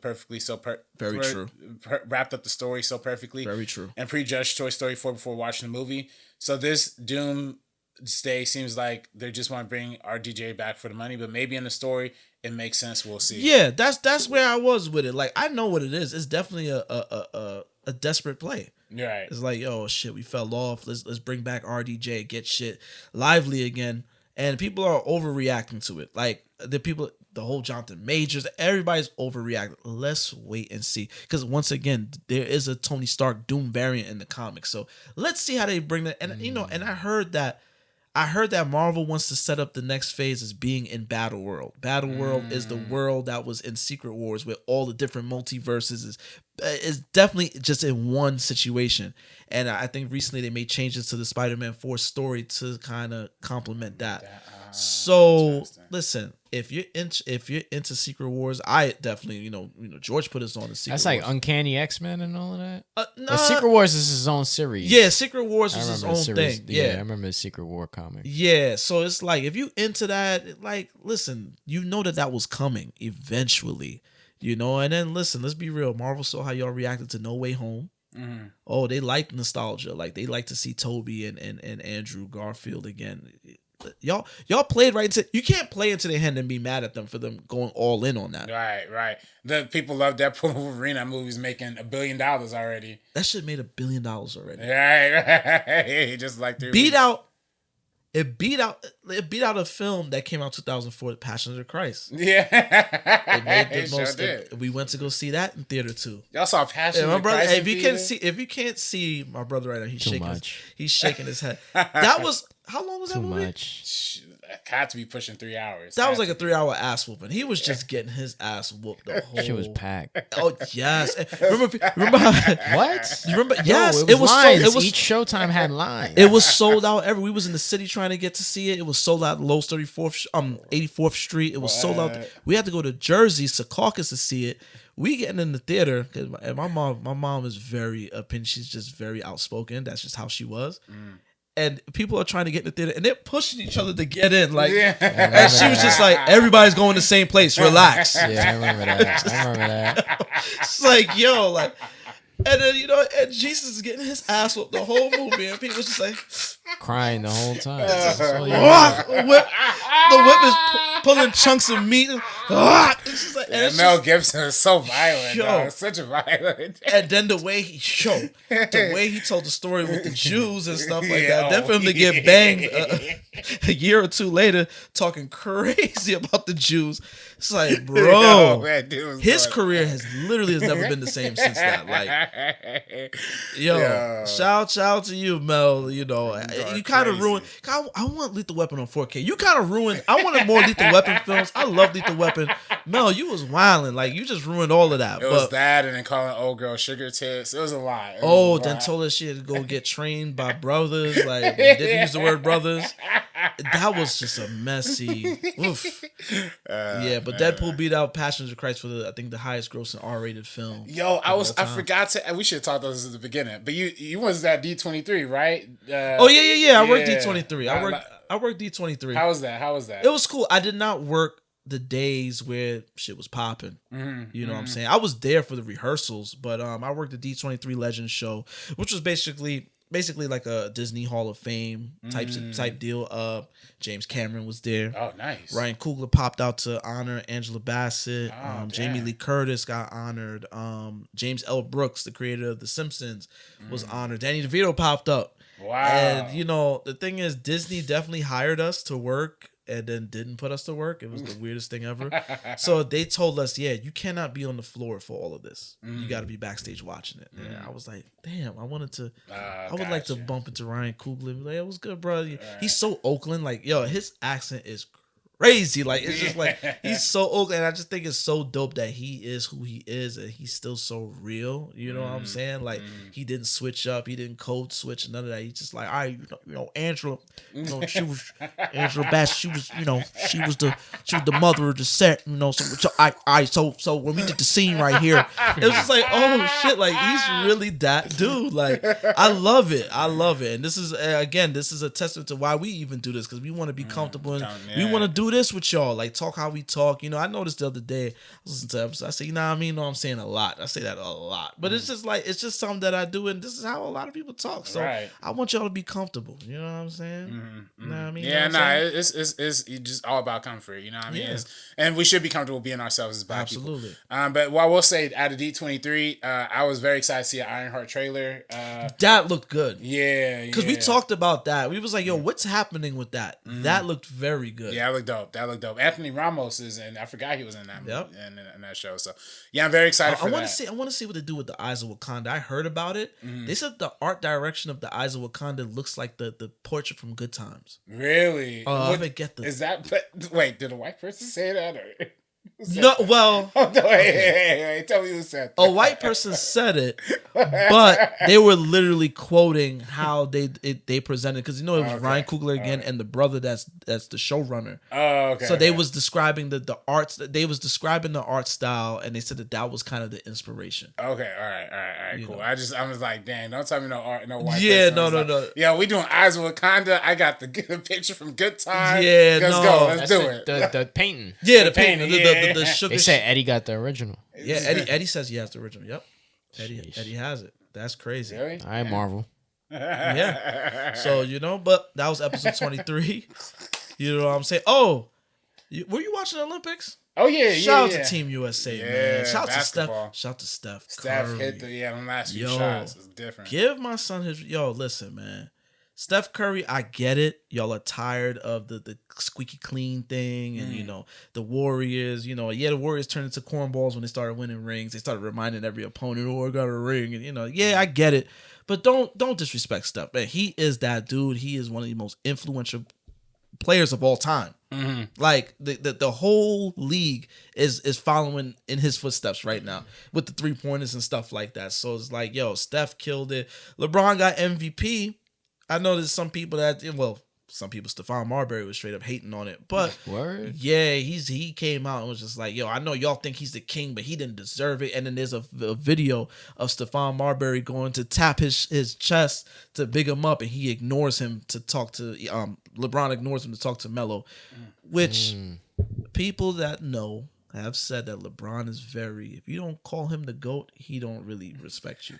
wrapped up the story so perfectly. Very true. And prejudged Toy Story 4 before watching the movie. So this Doomsday seems like they just want to bring RDJ back for the money, but maybe in the story it makes sense. We'll see. Yeah, that's where I was with it. Like I know what it is. It's definitely a desperate play. Right. It's like, oh shit, we fell off. Let's bring back RDJ, get shit lively again. And people are overreacting to it. Like the whole Jonathan Majors, everybody's overreacting. Let's wait and see. Because once again, there is a Tony Stark Doom variant in the comics. So let's see how they bring that. And and I heard that Marvel wants to set up the next phase as being in Battle World. Battle World is the world that was in Secret Wars with all the different multiverses. Is definitely just in one situation. And I think recently they made changes to the Spider-Man 4 story to kind of complement that. So listen, if you're into Secret Wars, I definitely George put us on the Secret Wars. That's like Uncanny X-Men and all of that. No, Secret Wars is his own series. Yeah, Secret Wars was his own thing. Yeah, I remember the Secret War comic. Yeah, so it's like if you into that, like listen, that was coming eventually. And then listen, let's be real. Marvel saw how y'all reacted to No Way Home. Mm-hmm. Oh, they like nostalgia. Like they like to see Toby and Andrew Garfield again. Y'all played right into. You can't play into their hand and be mad at them for them going all in on that. Right. The people love Deadpool and Wolverine. That movie's making $1 billion already. That shit made $1 billion already. Right. Just like It beat out a film that came out 2004, Passion of the Christ. Yeah, it made the most. We went to go see that in theater too. Y'all saw Passion of the Christ. If you can't see my brother right now, he's shaking his head. That was how long was that movie? Too much. Had to be pushing 3 hours. That was like a 3-hour ass whooping. He was just getting his ass whooped the whole. Shit was packed. Oh yes, remember what? You remember? Yes, it was lines. Each Showtime had lines. It was sold out. We was in the city trying to get to see it. It was sold out. Lowe's 84th Street. It was sold out. We had to go to Jersey, Secaucus to see it. We getting in the theater because my mom is very opinion. She's just very outspoken. That's just how she was. And people are trying to get in the theater, and they're pushing each other to get in. Like, and she was just like, "Everybody's going the same place. Relax." Yeah, I remember that. It's like, yo, like, and then and Jesus is getting his ass whooped the whole movie, and people just like crying the whole time. The whip is pulling chunks of meat. It's just like, yeah, Mel Gibson is so violent, dog. Such a violent. And then the way he told the story with the Jews and stuff like that. Then for him to get banged a year or two later, talking crazy about the Jews, it's like, bro, man, his career has never been the same since that. Like, shout out to you, Mel. You know, you kind of ruined. I want Lethal Weapon on 4K. You kind of ruined. I wanted more Lethal Weapon films. I love Lethal Weapon. Mel, you was wilding. Like, you just ruined all of that. It was that, and then calling old girl sugar tits. It was a lot. Then told her she had to go get trained by brothers. Like, didn't use the word brothers. That was just a messy. Oof. But Deadpool beat out Passion of Christ for I think the highest grossing R-rated film. Yo, I forgot to. We should have talked about this at the beginning. But you was at D23, right? I worked D23. I worked D23. How was that? It was cool. I did not work the days where shit was popping. You know what I'm saying? I was there for the rehearsals, but I worked the D23 Legends show, which was basically like a Disney Hall of Fame type deal. James Cameron was there. Oh, nice. Ryan Coogler popped out to honor Angela Bassett. Jamie Lee Curtis got honored. James L. Brooks, the creator of The Simpsons, was honored. Danny DeVito popped up. Wow. And, you know, the thing is, Disney definitely hired us to work and then didn't put us to work. It was the weirdest thing ever. So they told us, you cannot be on the floor for all of this. You got to be backstage watching it. And I was like, damn, I would like to bump into Ryan Coogler and be like, it was good, bro. He's so Oakland. Like, his accent is crazy. Like, it's just like, he's so Oakland. I just think it's so dope that he is who he is and he's still so real. You know what I'm saying? Like, he didn't switch up. He didn't code switch. None of that. He's just like, all right, Angela, she was Angela Bassett. She was, she was the mother of the set. So when we did the scene right here, it was just like, oh shit, like he's really that dude. Like, I love it. And this is a testament to why we even do this, because we want to be comfortable and we want to do this with y'all, like talk how we talk. I noticed the other day, I listened to episodes, I say, I'm saying a lot. I say that a lot, but it's just like, it's just something that I do, and this is how a lot of people talk. So I want y'all to be comfortable. You know what I'm saying? You know what I mean? It's just all about comfort. You know what I mean? And we should be comfortable being ourselves as black people. But what I will say, out of D23, I was very excited to see an Ironheart trailer. That looked good. Because we talked about that. We was like, yo, what's happening with that? That looked very good. Yeah, that looked dope. Anthony Ramos is in. I forgot he was in that in that show. So I'm very excited for that. I want to see what they do with the Eyes of Wakanda. I heard about it. They said the art direction of the Eyes of Wakanda looks like the portrait from Good Times. Really? I forget is that? Wait, did a white person say that? Or? No, well, wait, tell me who said that. A white person said it, but they were literally quoting how they presented, because it was Ryan Coogler again and the brother that's the showrunner. Oh, okay. So they was describing the arts. They was describing the art style, and they said that was kind of the inspiration. Okay, all right, cool. I was like, dang, don't tell me no art, no white. Yeah, person. No. Yeah, we doing Eyes of Wakanda. I got the picture from Good Time. Yeah, let's go. Let's do it. The painting. Yeah, the painting. The sugar. They said Eddie got the original. Yeah, Eddie says he has the original. Yep. Eddie has it. That's crazy. Really? All right, Marvel. Yeah. So, but that was episode 23. You know what I'm saying? Oh, were you watching the Olympics? Oh, yeah. Shout out to Team USA, man. Shout basketball. out to Steph. Steph Curry. hit the last few shots. It's different. Give my son his. Listen, man. Steph Curry, I get it. Y'all are tired of the squeaky clean thing, and the Warriors. The Warriors turned into cornballs when they started winning rings. They started reminding every opponent, "Oh, I got a ring," and I get it, but don't disrespect Steph. Man, he is that dude. He is one of the most influential players of all time. Like the whole league is following in his footsteps right now with the 3-pointers and stuff like that. So it's like, Steph killed it. LeBron got MVP. I know there's some people Stephon Marbury was straight up hating on it, but he came out and was just like, I know y'all think he's the king, but he didn't deserve it. And then there's a video of Stephon Marbury going to tap his chest to big him up, and he ignores him to talk to LeBron ignores him to talk to Melo, which people that know have said that LeBron is if you don't call him the GOAT, he don't really respect you.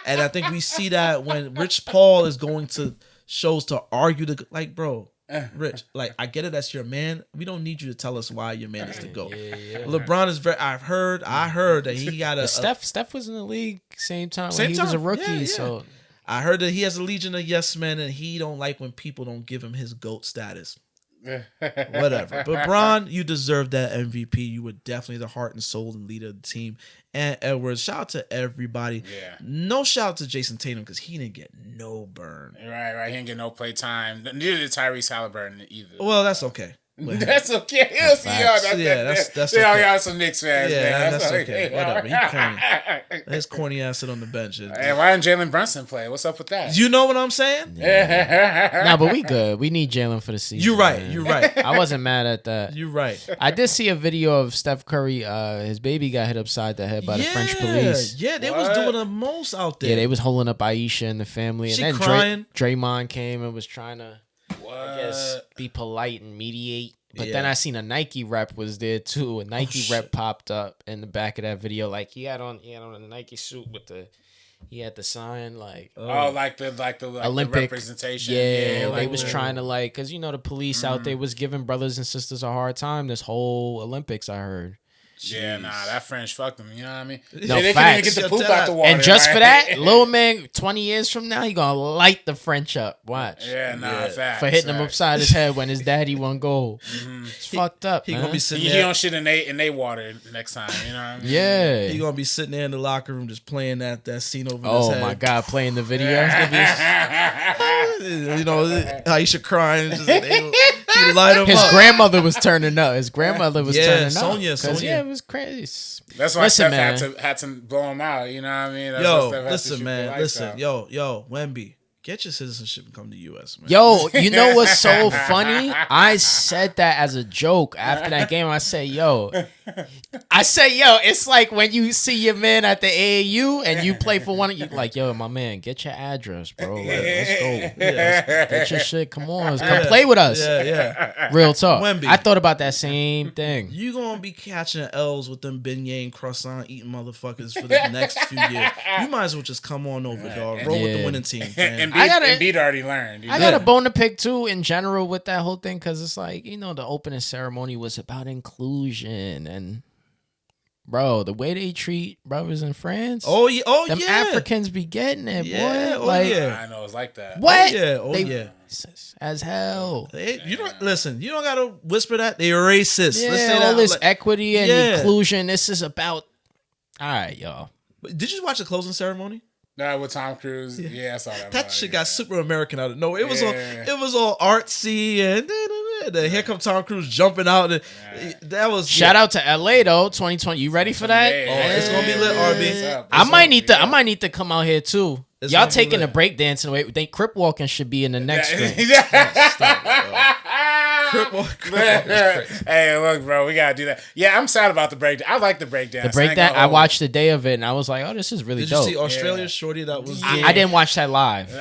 And I think we see that when Rich Paul is going to shows to argue bro, Rich, like I get it, that's your man. We don't need you to tell us why your man is the GOAT. LeBron is very. I heard that he got a. Steph was in the league same time when he was a rookie. So I heard that he has a legion of yes men, and he don't like when people don't give him his GOAT status. Whatever. But Bron, you deserve that MVP. You were definitely the heart and soul and leader of the team. And Edwards, shout out to everybody. Yeah. No shout out to Jason Tatum because he didn't get no burn. Right. He didn't get no play time. Neither did Tyrese Halliburton either. Well, that's okay. That's okay. That's okay. Y'all some Knicks fans, man. That's okay. Whatever. He corny. His corny ass sit on the bench. Hey, why didn't Jalen Brunson play? What's up with that? You know what I'm saying? Nah, but we good. We need Jalen for the season. You're right. Man. You're right. I wasn't mad at that. You're right. I did see a video of Steph Curry. His baby got hit upside the head by the French police. Yeah, they was doing the most out there. Yeah, they was holding up Aisha and the family. She and then crying. Draymond came and was trying to, I guess, be polite and mediate. But then I seen a Nike rep was there too. A Nike rep popped up in the back of that video. Like he had on a Nike suit with he had the sign like like the Olympic the representation. Yeah, they was trying to because the police out there was giving brothers and sisters a hard time this whole Olympics. I heard. Yeah, that French fucked them. You know what I mean? No, they facts. Couldn't even get the poop out the water. And just for that, little man, 20 years from now, he gonna light the French up. Watch. Yeah, facts. For hitting him upside his head when his daddy won gold. It's fucked up. He man. gonna be sitting He there. don't shit in they water next time. You know what I mean? Yeah. He gonna be sitting there in the locker room just playing that scene over his head. Oh my God, playing the video. Aisha crying. Just, he light him His up. grandmother was turning up. Turning up. Sonia. Yeah, it was crazy. That's why Steph had to blow him out. You know what I mean? That's listen, Wemby, get your citizenship and come to the U.S., man. Yo, you know what's so funny? I said that as a joke after that game. I said, yo, it's like when you see your man at the AAU and you play for one of you, like, yo, my man, get your address, bro. Like, let's go. Get your shit. Come on. Come play with us. Yeah. Real talk. Wemby. I thought about that same thing. You gonna be catching L's with them beignet and croissant eating motherfuckers for the next few years. You might as well just come on over, dog. Roll with the winning team, fam. Embiid already learned. I got a bone to pick too in general with that whole thing because it's like the opening ceremony was about inclusion and bro, the way they treat brothers in France. Them Africans be getting it, boy. I know it's like that. What? Yeah. As hell. You don't listen. You don't gotta whisper that they're racist. Yeah, Let's say all that, this equity and inclusion. This is about. All right, y'all. Did you watch the closing ceremony? No, with Tom Cruise. Yeah, I saw that. That shit got super American out of nowhere. It was all artsy and here come Tom Cruise jumping out. That was shout out to LA though, 2020. You ready for that? It's gonna be lit, RB. I might need to come out here too. Y'all taking the break dancing away. Think Crip walking should be in the next thing. Hey, look, bro, we gotta do that. Yeah, I'm sad about the break. I like the break dance. I watched the day of it and I was like, oh, this is really dope. Did you see Australia's shorty that was? I didn't watch that live.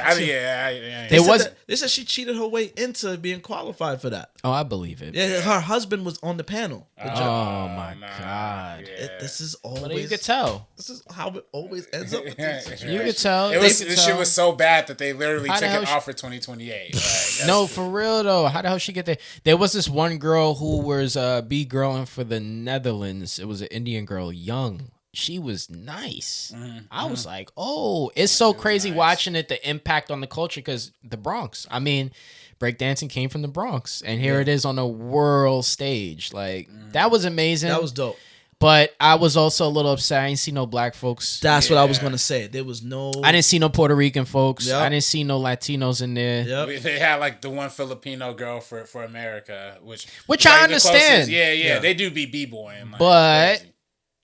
They said she cheated her way into being qualified for that. Oh, I believe it. Yeah, her husband was on the panel. Oh my God! This is always. Well, you could tell. This is how it always ends up. With these you could tell. This shit was so bad that they literally took it off for 2028. Like, no, for real though. How the hell she get there? There was this one girl who was B-girling for the Netherlands. It was an Indian girl, young. She was nice. I was like, oh, it's so crazy watching it, the impact on the culture, because the Bronx. I mean, breakdancing came from the Bronx, and here it is on a world stage. Like, that was amazing. That was dope. But I was also a little upset. I didn't see no black folks. That's what I was going to say. There was no... I didn't see no Puerto Rican folks. Yep. I didn't see no Latinos in there. Yep. They had like the one Filipino girl for America, which I understand. Yeah. They do be b-boying. Like, but crazy.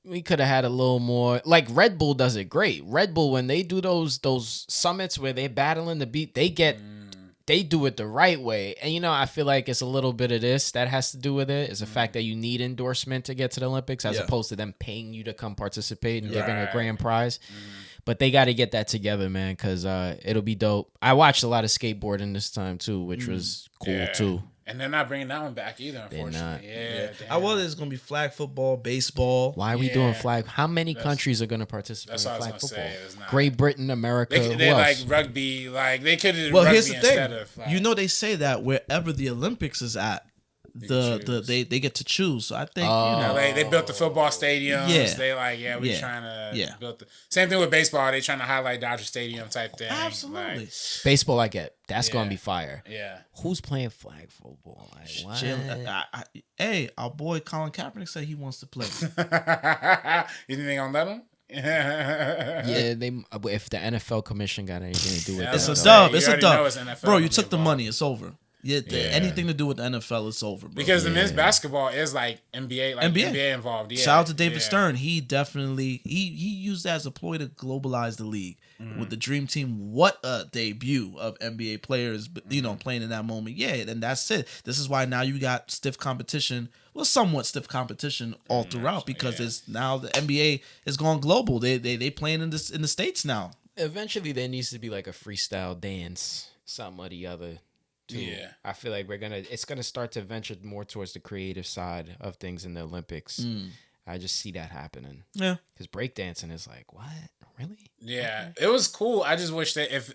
We could have had a little more. Like Red Bull does it great. Red Bull, when they do those summits where they battling the beat, they do it the right way. And, I feel like it's a little bit of this that has to do with it. It's the fact that you need endorsement to get to the Olympics as opposed to them paying you to come participate and giving a grand prize. But they got to get that together, man, because it'll be dope. I watched a lot of skateboarding this time, too, which was cool, too. And they're not bringing that one back either, unfortunately. Yeah. I was it's gonna be flag football, baseball. Why are we doing flag? How many countries are gonna participate in flag football? Say, Great Britain, America. They like rugby. Like they could have. Well, rugby here's the thing. of, like, you know, they say that wherever the Olympics is at, they get to choose. So I think they built the football stadiums. Yeah. They we trying to build the same thing with baseball. They trying to highlight Dodger Stadium type thing. Absolutely. Like, baseball, I get. That's gonna be fire. Yeah. Who's playing flag football? Like, what? Hey, our boy Colin Kaepernick said he wants to play. You think they gonna let him? Yeah, if the NFL commission got anything to do with it, it's a dub. It's a dub, NFL bro. You took the money. It's over. Yeah, anything to do with the NFL, it's over, bro. Because the men's basketball is like NBA, NBA involved. Yeah. Shout out to David Stern. He definitely he used that as a ploy to globalize the league with the Dream Team. What a debut of NBA players, playing in that moment. Yeah, and that's it. This is why now you got stiff competition. Well, somewhat stiff competition all throughout because it's now the NBA has gone global. They playing in the States now. Eventually, there needs to be like a freestyle dance, something or the other. Too. Yeah, I feel like it's gonna start to venture more towards the creative side of things in the Olympics. I just see that happening. Yeah, because breakdancing is like, what, really? Yeah, it was cool. I just wish that if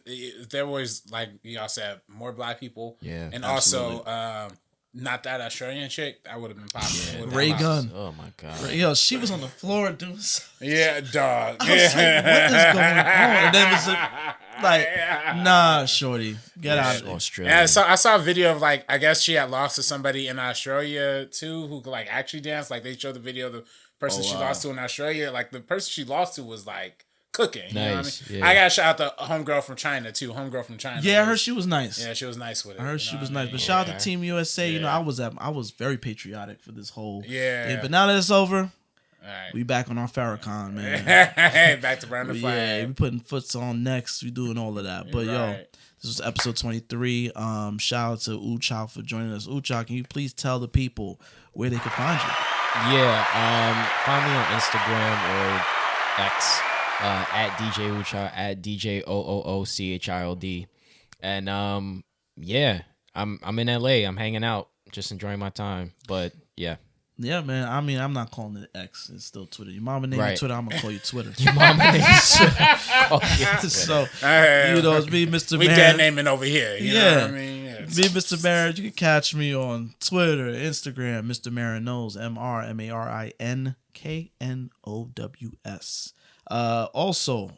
there was, like y'all said, more Black people. Yeah, and absolutely. Also not that Australian chick. That would have been popular. Yeah. Ray Gunn. Oh my god. Yo, she was on the floor doing something. Yeah, dog. I was like, what is going on? And then it was like, nah, shorty, get out of Australia. And I saw a video of I guess she had lost to somebody in Australia too, who could actually dance. Like they showed the video of the person she lost to in Australia. Like the person she lost to was cooking. You know what I mean? I got to shout out the homegirl from China too. Homegirl from China. Yeah, I heard she was nice. Yeah, she was nice with it. I heard she was nice. But shout out to Team USA. I was very patriotic for this whole thing. But now that it's over, right. We back on our Farrakhan, man. Back to burn the flag. Yeah, we putting foots on necks. We doing all of that. But this was episode 23. Shout out to DJOOOCHILD for joining us. DJOOOCHILD, can you please tell the people where they can find you? Yeah, find me on Instagram or X. At DJOOOCHILD, at DJOOOCHILD. And I'm in LA. I'm hanging out, just enjoying my time. But yeah. Yeah, man. I mean, I'm not calling it X. It's still Twitter. Your mama named you Twitter. I'm gonna call you Twitter. Your mama named you Twitter. So it's me, Mr. We Marin. dead naming over here. You know what I mean? Me, Mr. Marin. You can catch me on Twitter, Instagram, MrMarinKnows, MrMarinKnows. Also,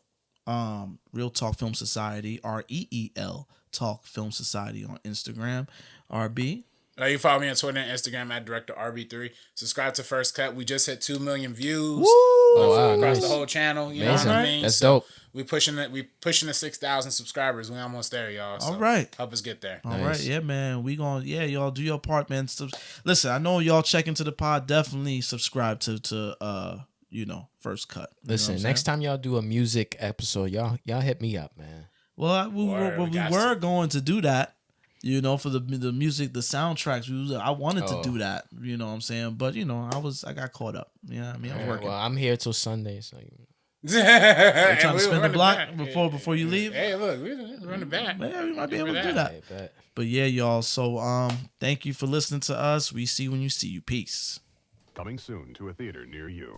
Real Talk Film Society, REEL Talk Film Society on Instagram. RB. You follow me on Twitter and Instagram at Director RB3. Subscribe to First Cut. We just hit 2 million views across the whole channel. You know what I mean? That's dope. We pushing the 6,000 subscribers. We almost there, y'all. So all right. Help us get there. All right. Yeah, man. We gonna y'all do your part, man. Listen, I know y'all check into the pod. Definitely subscribe to First Cut. Listen, next time y'all do a music episode, y'all hit me up, man. Well, we were going to do that, for the music, the soundtracks. I wanted to do that, you know what I'm saying? But I got caught up. You know what I mean? I was working. Well, I'm here till Sunday, so you trying to spin the block before you leave? Hey, look, we're running back. Yeah, we might be able to do that. But yeah, y'all. So thank you for listening to us. We see when you see you. Peace. Coming soon to a theater near you.